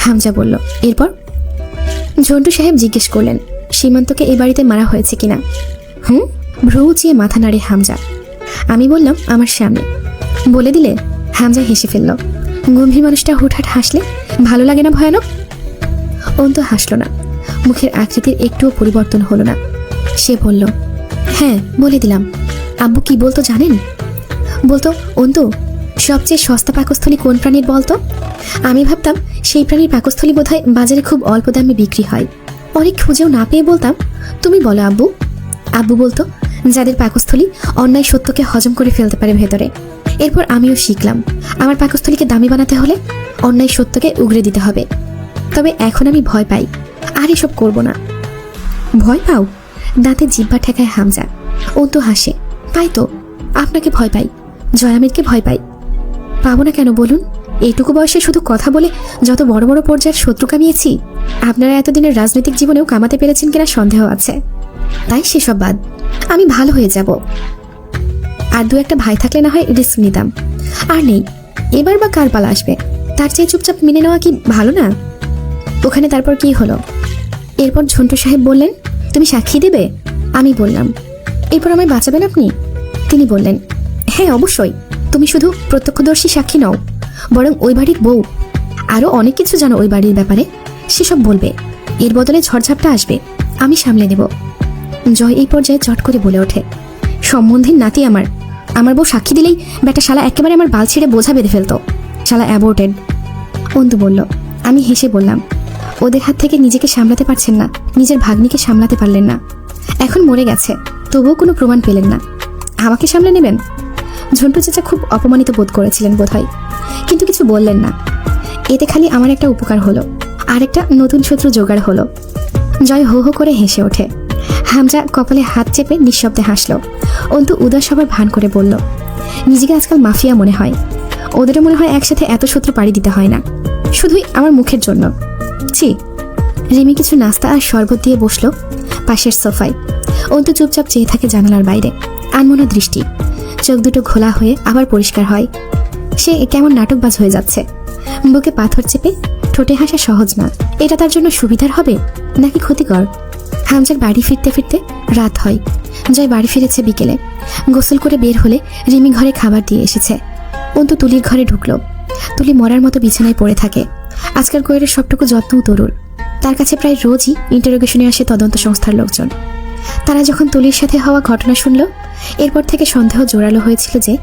হামজা বলল, এরপর? ঝন্টু সাহেব জিজ্ঞেস করলেন সীমান্তকে এই বাড়িতে মারা হয়েছে কিনা। ভ্রু উঁচিয়ে মাথা নাড়ে হামজা। আমি বললাম আমার সামনে। বলে দিলে? হামজা হেসে ফেলল। গম্ভীর মানুষটা হুটহাট হাসলে ভালো লাগে না ভয়ানক? অন্তু হাসল না। মুখের আকৃতির একটুও পরিবর্তন হলো না। সে বলল, হ্যাঁ বলে দিলাম। আব্বু কি বলতো জানেন? বলতো, অন্তু সবচেয়ে সস্তা পাকস্থলী কোন প্রাণীর বলতো? আমি ভাবতাম সেই প্রাণীর পাকস্থলী বোধহয় বাজারে খুব অল্প দামে বিক্রি হয়। অনেক খুঁজেও না পেয়ে বলতাম, তুমি বলো আব্বু। আব্বু বলতো, যাদের পাকস্থলী অন্যায় সত্যকে হজম করে ফেলতে পারে ভেতরে। এরপর আমিও শিখলাম, আমার পাকস্থলীকে দামি বানাতে হলে অন্যায় সত্যকে উগরে দিতে হবে। তবে এখন আমি ভয় পাই, আর এসব করবো না। ভয় পাও? দাঁতে জিহ্বা ঠেকায় হামজা। অন্তু হাসে। পাই তো, আপনাকে ভয় পাই, জয়ামিরকে ভয় পাই। পাবো না কেন বলুন? এইটুকু বয়সে শুধু কথা বলে যত বড় বড় পর্যায়ের শত্রু কামিয়েছি, আপনারা এতদিনের রাজনৈতিক জীবনেও কামাতে পেরেছেন কিনা সন্দেহ আছে। তাই সেসব বাদ, আমি ভালো হয়ে যাব। আর দু একটা ভাই থাকলে না হয় রিস্ক নিতাম, আর নেই। এবার বা কার পালা আসবে, তার চেয়ে চুপচাপ মেনে নেওয়া কি ভালো না? ওখানে তারপর কি হলো? এরপর ঝন্টু সাহেব বললেন, তুমি সাক্ষী দেবে? আমি বললাম, এরপর আমায় বাঁচাবেন আপনি? তিনি বললেন, হ্যাঁ অবশ্যই। তুমি শুধু প্রত্যক্ষদর্শী সাক্ষী নও, বরং ওই বাড়ির বউ। আরও অনেক কিছু জানো ওই বাড়ির ব্যাপারে, সেসব বলবে। এর বদলে ঝড়ঝাপটা আসবে, আমি সামলে নেব। জয় এই পর্যায়ে চট করে বলে ওঠে, সম্বন্ধীর নাতি আমার বউ সাক্ষী দিলেই বেটা শালা একেবারে আমার বাল ছিঁড়ে বোঝা বেঁধে ফেলতো। শালা অ্যাবোর্টেড। অন্তু বলল। আমি হেসে বললাম, ওদের হাত থেকে নিজেকে সামলাতে পারছেন না, নিজের ভাগ্নিকে সামলাতে পারলেন না। এখন মরে গেছে, তবুও কোনো প্রমাণ পেলেন না, আমাকে সামলে নেবেন? ঝন্টু চাচা খুব অপমানিত বোধ করেছিলেন বোধহয়, কিন্তু কিছু বললেন না। এতে খালি আমার একটা উপকার হলো, আরেকটা নতুন শত্রু জোগাড় হলো। জয় হো হো করে হেসে ওঠে। হামজা কপালে হাত চেপে নিঃশব্দে হাসল। অন্তু উদাস হবার ভান করে বলল, নিজেকে আজকাল মাফিয়া মনে হয়। ওদেরও মনে হয় একসাথে এত শত্রু পাড়ি দিতে হয় না, শুধুই আমার মুখের জন্য। ছি। রিমি কিছু নাস্তা আর শরবত দিয়ে বসলো পাশের সোফায়। অন্তু চুপচাপ চেয়ে থাকে জানালার বাইরে। আনমনা দৃষ্টি, চোখ দুটো ঘোলা হয়ে আবার পরিষ্কার হয়। সে কেমন নাটকবাজ হয়ে যাচ্ছে। বুকে পাথর চেপে ঠোঁটে হাসা সহজ না। এটা তার জন্য সুবিধার হবে নাকি ক্ষতিকর? হামজার বাড়ি ফিরতে ফিরতে রাত হয়। জয় বাড়ি ফিরেছে বিকেলে। গোসল করে বের হলে রিমি ঘরে খাবার দিয়ে এসেছে। অন্তু তুলির ঘরে ঢুকলো। তুলি মরার মতো বিছানায় পড়ে থাকে। আজকাল কোয়েলের সবটুকু যত্নও তরুর। তার কাছে প্রায় রোজই ইন্টারোগেশনে আসে তদন্ত সংস্থার লোকজন। তারা যখন তুলির সাথে হওয়া ঘটনা শুনল, এরপর থেকে সন্দেহ জোরালো হয়েছিল যে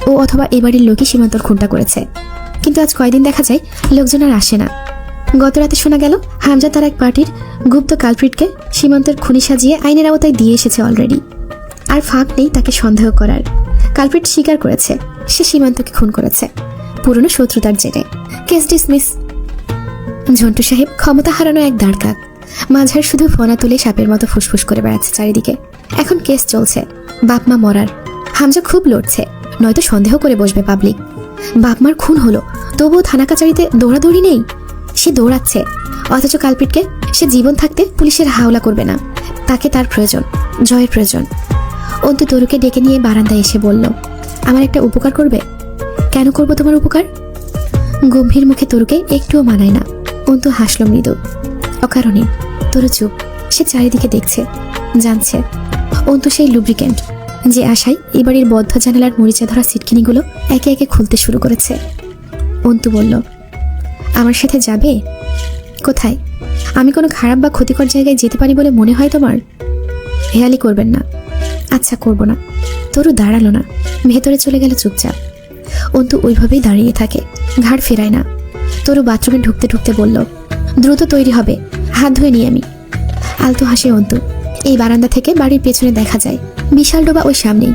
ও অথবা এ বাড়ির লোকই সীমান্তর খুনটা করেছে। কিন্তু আজ কয়দিন দেখা যায় লোকজন আর আসে না। গত রাতে শোনা গেল হামজা তার এক পার্টির গুপ্ত কালপ্রিটকে সীমান্তের খুনি সাজিয়ে আইনের আওতায় দিয়ে এসেছে অলরেডি। আর ফাঁক নেই তাকে সন্দেহ করার। কালপ্রিট স্বীকার করেছে সে সীমান্তকে খুন করেছে পুরনো শত্রুতার জেরে। Case dismiss. ঝন্টু সাহেব ক্ষমতা হারানো এক দাঁড়কাক। মাঝার শুধু ফোনা তুলে সাপের মতো ফুসফুস করে বেড়াচ্ছে চারিদিকে। এখন কেস চলছে বাপ মা মরার। হামজা খুব লড়ছে, নয়তো সন্দেহ করে বসবে পাবলিক। বাপ মার খুন হলো, তবুও থানা কাচারিতে দৌড়াদৌড়ি নেই। সে দৌড়াচ্ছে, অথচ কালপিটকে সে জীবন থাকতে পুলিশের হাওলা করবে না। তাকে তার প্রয়োজন, জয়ের প্রয়োজন। অন্তু তরুকে ডেকে নিয়ে বারান্দায় এসে বলল, আমার একটা উপকার করবে? কেন করব তোমার উপকার? গম্ভীর মুখে তরুকে একটুও মানায় না। অন্তু হাসল মৃদু। অকারণে। তরু চুপ। সে চারিদিকে দেখছে, জানছে অন্তু সেই লুব্রিক্যান্ট যে আশায় এবাড়ির বদ্ধ জানালার মরিচা ধরা সিটকিনিগুলো একে একে খুলতে শুরু করেছে। অন্তু বলল, আমার সাথে যাবে? কোথায়? আমি কোনো খারাপ বা ক্ষতিকর জায়গায় যেতে পারি বলে মনে হয় তোমার? হেয়ালি করবেন না। আচ্ছা, করব না। তরু দাঁড়ালো না, ভেতরে চলে গেল চুপচাপ। অন্তু ওইভাবেই দাঁড়িয়ে থাকে, ঘাড় ফেরায় না। তরু বাথরুমে ঢুকতে ঢুকতে বলল, দ্রুত তৈরি হবে, হাত ধুয়ে নিই আমি। আলতো হাসে অন্তু। এই বারান্দা থেকে বাড়ির পেছনে দেখা যায় বিশাল ডোবা ওই সামনেই।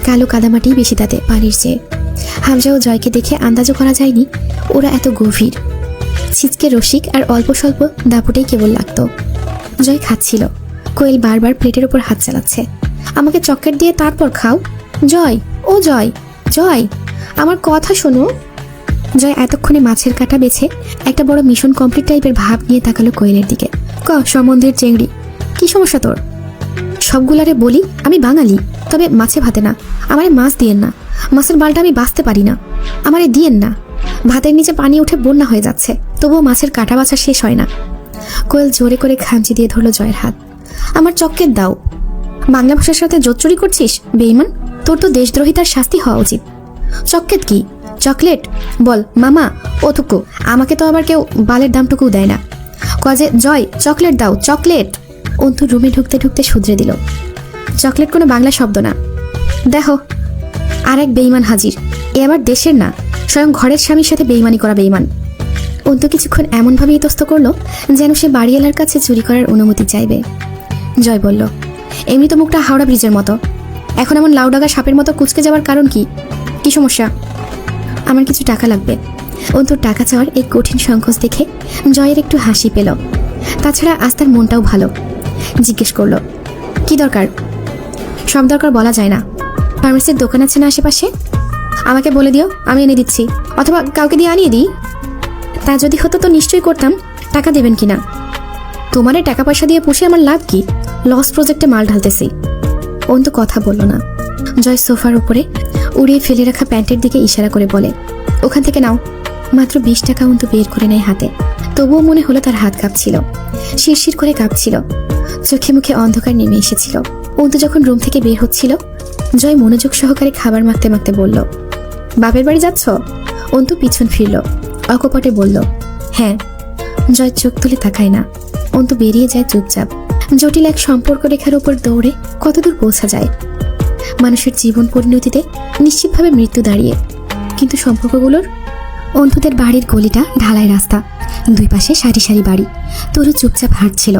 কালো কাদামাটি বেশি তাতে পানির চেয়ে। হামজা ও জয়কে দেখে আন্দাজও করা যায়নি ওরা এত গভীর। ছিচকে রসিক আর অল্প স্বল্প দাপুটেই কেবল লাগত। জয় খাচ্ছিল। কোয়েল বারবার প্লেটের উপর হাত চালাচ্ছে। আমাকে চকলেট দিয়ে তারপর খাও। জয়, ও জয়, জয়, আমার কথা শোনো। জয় এতক্ষণে মাছের কাঁটা বেছে একটা বড় মিশন কমপ্লিট টাইপের ভাব নিয়ে তাকালো কোয়েলের দিকে। সম্বন্ধের চেংড়ি, কি সমস্যা তোর? সবগুলারে বলি আমি বাঙালি, তবে মাছে ভাতে না। আমারে মাছ দিয়েন না। মাছের বালটা আমি বাঁচতে পারি না। আমারে দিয়েন না। ভাতের নিচে পানি উঠে বন্যা হয়ে যাচ্ছে, তবুও মাছের কাঁটা বাছা শেষ হয় না। কোয়েল জোরে করে খামচি দিয়ে ধরলো জয়ের হাত। আমার চকলেট দাও। বাংলা ভাষার সাথে জোচ্চুরি করছিস বেঈমান? তোর তো দেশদ্রোহিতার শাস্তি হওয়া উচিত। চকলেট কি? চকলেট বল মামা। ওটুকু আমাকে তো আবার কেউ বালের দামটুকু দেয় না। কাজে জয়, চকলেট দাও, চকলেট। অন্তু রুমে ঢুকতে ঢুকতে শুধরে দিল, চকলেট কোনো বাংলা শব্দ না। দেখো, আর এক বেঈমান হাজির। এ আবার দেশের না, স্বয়ং ঘরের স্বামীর সাথে বেঈমানি করা বেঈমান। অন্তু কিছুক্ষণ এমনভাবে ইতস্ত করলো যেন সে বাড়িওয়ালার কাছে চুরি করার অনুমতি চাইবে। জয় বলল, এমনি তো মুখটা হাওড়া ব্রিজের মতো, এখন এমন লাউডাগা সাপের মতো কুচকে যাওয়ার কারণ কি? কি সমস্যা? আমার কিছু টাকা লাগবে। অন্তুর টাকা চাওয়ার এই কঠিন সংকোচ দেখে জয়ের একটু হাসি পেল। তাছাড়া আজ তার মনটাও ভালো। জিজ্ঞেস করলো, কি দরকার? সব দরকার বলা যায় না। ফার্মেসির দোকান আছে না আশেপাশে? আমাকে বলে দিও, আমি এনে দিচ্ছি, অথবা কাউকে দিয়ে আনিয়ে দিই। তা যদি হতো তো নিশ্চয়ই করতাম। টাকা দেবেন কিনা? তোমারে টাকা পয়সা দিয়ে পুষে আমার লাভ কি? লস প্রজেক্টে মাল ঢালতেছি। অন্তু কথা বলল না। জয় সোফার উপরে উড়িয়ে ফেলে রাখা প্যান্টের দিকে ইশারা করে বলে, ওখান থেকে নাও। মাত্র 20 টাকা অন্তু বের করে নেয় হাতে। তবুও মনে হলো তার হাত কাঁপছিল, শিরশির করে কাঁপছিল। চোখে মুখে অন্ধকার নেমে এসেছিল। অন্তু যখন রুম থেকে বের হচ্ছিল, জয় মনোযোগ সহকারে খাবার মাখতে মাখতে বলল, বাপের বাড়ি যাচ্ছ? অন্তু পিছন ফিরল, অকপটে বলল, হ্যাঁ। জয় চোখ তুলে তাকায় না। অন্তু বেরিয়ে যায় চুপচাপ। জটিল এক সম্পর্ক রেখার উপর দৌড়ে কতদূর পৌঁছা যায়? মানুষের জীবন পরিণতিতে নিশ্চিতভাবে মৃত্যু দাঁড়িয়ে, কিন্তু সম্পর্কগুলোর? অন্তুদের বাড়ির গলিটা ঢালাই রাস্তা, দুই পাশে সারি সারি বাড়ি। তরু চুপচাপ হাঁটছিল।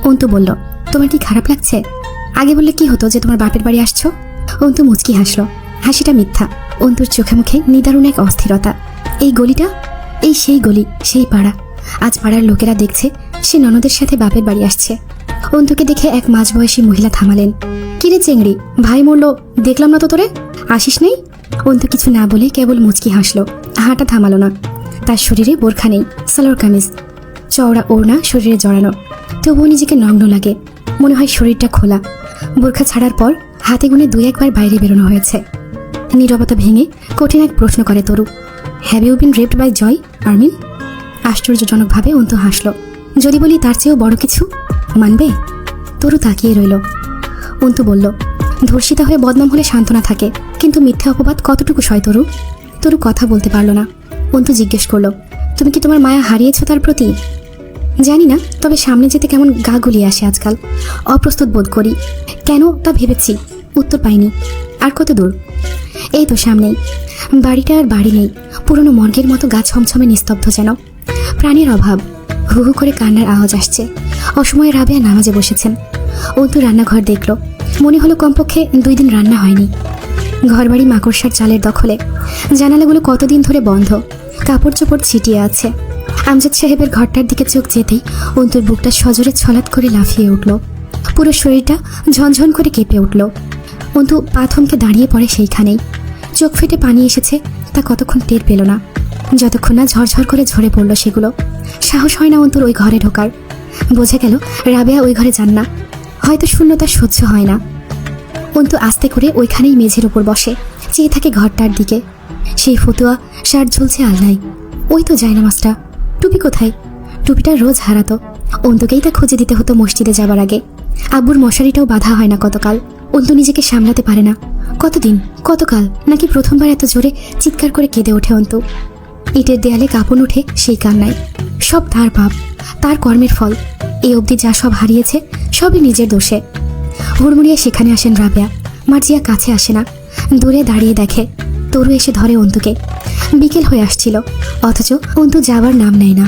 অন্তু বলল, তোমার কি খারাপ লাগছে? আগে বললে কি হতো যে তোমার বাপের বাড়ি আসছো? অন্তু মুচকি হাসলো। হাসিটা মিথ্যা। অন্তুর চোখে মুখে নিদারুণ এক অস্থিরতা। এই গলিটা, এই সেই গলি, সেই পাড়া, আজ পাড়ার লোকেরা দেখছে সে ননদের সাথে বাপের বাড়ি আসছে। অন্তুকে দেখে এক মাঝবয়সী মহিলা থামালেন। কিরে চেংড়ি, ভাই মরল, দেখলাম না তো তোরে, আসিস নেই? অন্তু কিছু না বলে কেবল মুচকি হাসলো, হাঁটা থামালো না। তার শরীরে বোরখা নেই, সালোয়ার কামিজ, চওড়া ওড়না শরীরে জড়ানো, তবুও নিজেকে নগ্ন লাগে, মনে হয় শরীরটা খোলা। বোরখা ছাড়ার পর হাতে গুনে 2-1 বার বাইরে বেরোনো হয়েছে। নীরবতা ভেঙে কঠিন এক প্রশ্ন করে Taru, have you been raped by Joy Armin? আশ্চর্যজনকভাবে অন্তু হাসল। যদি বলি তার চেয়েও বড় কিছু, মানবে? তরু তাকিয়ে রইল। অন্তু বলল, ধর্ষিতা হয়ে বদনাম হলে সান্ত্বনা থাকে, কিন্তু মিথ্যা অপবাদ কতটুকু সয় তরু? তরু কথা বলতে পারল না। অন্তু জিজ্ঞেস করলো, তুমি কি তোমার মায়া হারিয়েছ তার প্রতি? জানি না, তবে সামনে যেতে কেমন গা গুলিয়ে আসে আজকাল, অপ্রস্তুত বোধ করি। কেন তা ভেবেছি, উত্তর পাইনি। আর কত দূর? এই তো সামনেই। বাড়িটা আর বাড়ি নেই, পুরনো মর্গের মতো গা ছমছমে নিস্তব্ধ যেন। প্রাণের অভাব। হু হু করে কান্নার আওয়াজ আসছে। অসময়ে রাবেয়া নামাজে বসেছেন। অন্তু রান্নাঘর দেখল, মনে হলো কমপক্ষে 2 দিন রান্না হয়নি। ঘরবাড়ি মাকড়সার চালের দখলে, জানালাগুলো কতদিন ধরে বন্ধ, কাপড় চোপড় ছিটিয়ে আছে। আমজাদ সাহেবের ঘরটার দিকে চোখ যেতেই অন্তুর বুকটা সজোরে ছলাৎ করে লাফিয়ে উঠল, পুরো শরীরটা ঝনঝন করে কেঁপে উঠল। অন্তু পা থমকে দাঁড়িয়ে পড়ে সেইখানেই। চোখ ফেটে পানি এসেছে তা কতক্ষণ টের পেল না, যতক্ষণ না ঝরঝর করে ঝরে পড়ল সেগুলো। সাহস হয় না অন্তুর ওই ঘরে ঢোকার। বোঝা গেল রাবেয়া ওই ঘরে যান না, হয়তো শূন্যতা সহ্য হয় না। অন্তু আস্তে করে ওইখানেই মেঝের ওপর বসে চেয়ে থাকে ঘরটার দিকে। সেই ফতুয়া শার্ট ঝুলছে আলনায়। ওই তো জায়নামাজটা, টুপি কোথায়? টুপিটা রোজ হারাতো, অন্তুকেই তা খুঁজে দিতে হতো মসজিদে যাবার আগে। আব্বুর মশারিটাও বাঁধা হয় না কতকাল। অন্তু নিজেকে সামলাতে পারে না। কতদিন, কতকাল, নাকি প্রথমবার এত জোরে চিৎকার করে কেঁদে ওঠে অন্তু। ইটের দেয়ালে কাঁপন উঠে সেই কান্নায়। সব তার পাপ, তার কর্মের ফল। এই অবধি যা সব হারিয়েছে সবই নিজের দোষে। হুড়মুড়িয়ে সেখানে আসেন রাবেয়া। মার্জিয়া কাছে আসে না, দূরে দাঁড়িয়ে দেখে। তরু এসে ধরে অন্তুকে। বিকেল হয়ে আসছিল, অথচ অন্তু যাবার নাম নেয় না।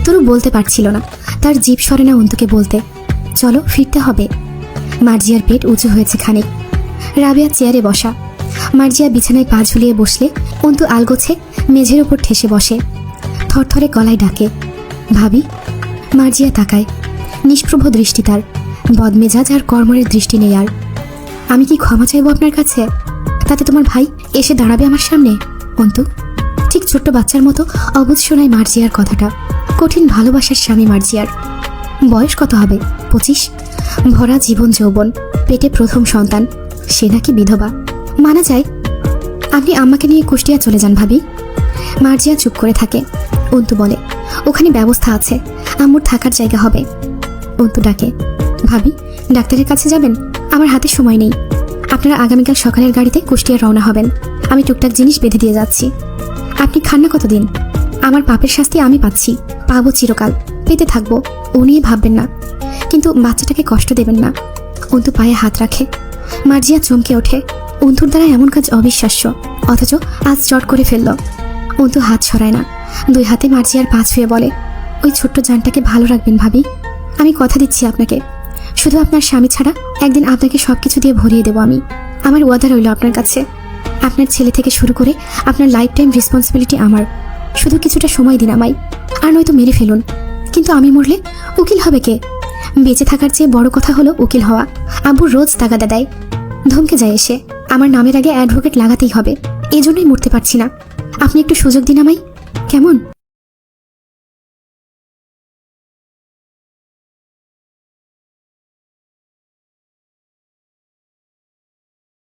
তরু বলতে পারছিল না, তার জিভ সরে না অন্তুকে বলতে, চলো ফিরতে হবে। মার্জিয়ার পেট উঁচু হয়েছে খানিক। রাবেয়া চেয়ারে বসা। মার্জিয়া বিছানায় পা ঝুলিয়ে বসলে অন্তু আলগোছে মেঝের ওপর ঠেসে বসে। থরথরে গলায় ডাকে, ভাবি। মার্জিয়া তাকায়, নিষ্প্রভ দৃষ্টি তার, বদমেজাজ আর কর্মরের দৃষ্টি নেই আর। আমি কি ক্ষমা চাইবো আপনার কাছে? তাতে তোমার ভাই এসে দাঁড়াবে আমার সামনে? অন্তু ঠিক ছোট্ট বাচ্চার মতো অবুঝ শোনায় মার্জিয়ার কথাটা। কঠিন ভালোবাসার স্বামী মার্জিয়ার। বয়স কত হবে? 25। ভরা জীবন যৌবন, পেটে প্রথম সন্তান, সে নাকি বিধবা। মানা যায়। আপনি আম্মাকে নিয়ে কুষ্টিয়া চলে যান ভাবি। মার্জিয়া চুপ করে থাকে। অন্তু বলে, ওখানে ব্যবস্থা আছে, আম্মুর থাকার জায়গা হবে। অন্তু ডাকে, ভাবি ডাক্তারের কাছে যাবেন? আমার হাতে সময় নেই। আপনারা আগামীকাল সকালের গাড়িতে কুষ্টিয়া রওনা হবেন। আমি টুকটাক জিনিস বেঁধে দিয়ে যাচ্ছি। আপনি খান না কতদিন? আমার পাপের শাস্তি আমি পাচ্ছি, পাবো চিরকাল, পেতে থাকবো, ও নিয়ে ভাববেন না, কিন্তু বাচ্চাটাকে কষ্ট দেবেন না। অন্তু পায়ে হাত রাখে। মার্জিয়া চমকে ওঠে। অন্তুর দ্বারা এমন কাজ অবিশ্বাস্য, অথচ আজ চট করে ফেলল। অন্তু হাত সরায় না, 2 হাতে মার্জিয়ার পা ছুঁয়ে বলে, ওই ছোট্ট জানটাকে ভালো রাখবেন ভাবি। আমি কথা দিচ্ছি আপনাকে, শুধু আপনার স্বামী ছাড়া একদিন আপনাকে সবকিছু দিয়ে ভরিয়ে দেবো আমি। আমার ওয়াদা রইল আপনার কাছে। আপনার ছেলে থেকে শুরু করে আপনার লাইফ টাইম রেসপন্সিবিলিটি আমার। শুধু কিছুটা সময় দিন আমায়, আর নয়তো মেরে ফেলুন। কিন্তু আমি মরলে উকিল হবে কে? বেঁচে থাকার চেয়ে বড় কথা হলো উকিল হওয়া। আব্বু রোজ তাগাদা দেয়, ধমকে যায় এসে। আমার নামের আগে অ্যাডভোকেট লাগাতেই হবে, এজন্যই মরতে পারছি না। আপনি একটু সুযোগ দিন আমায়, কেমন?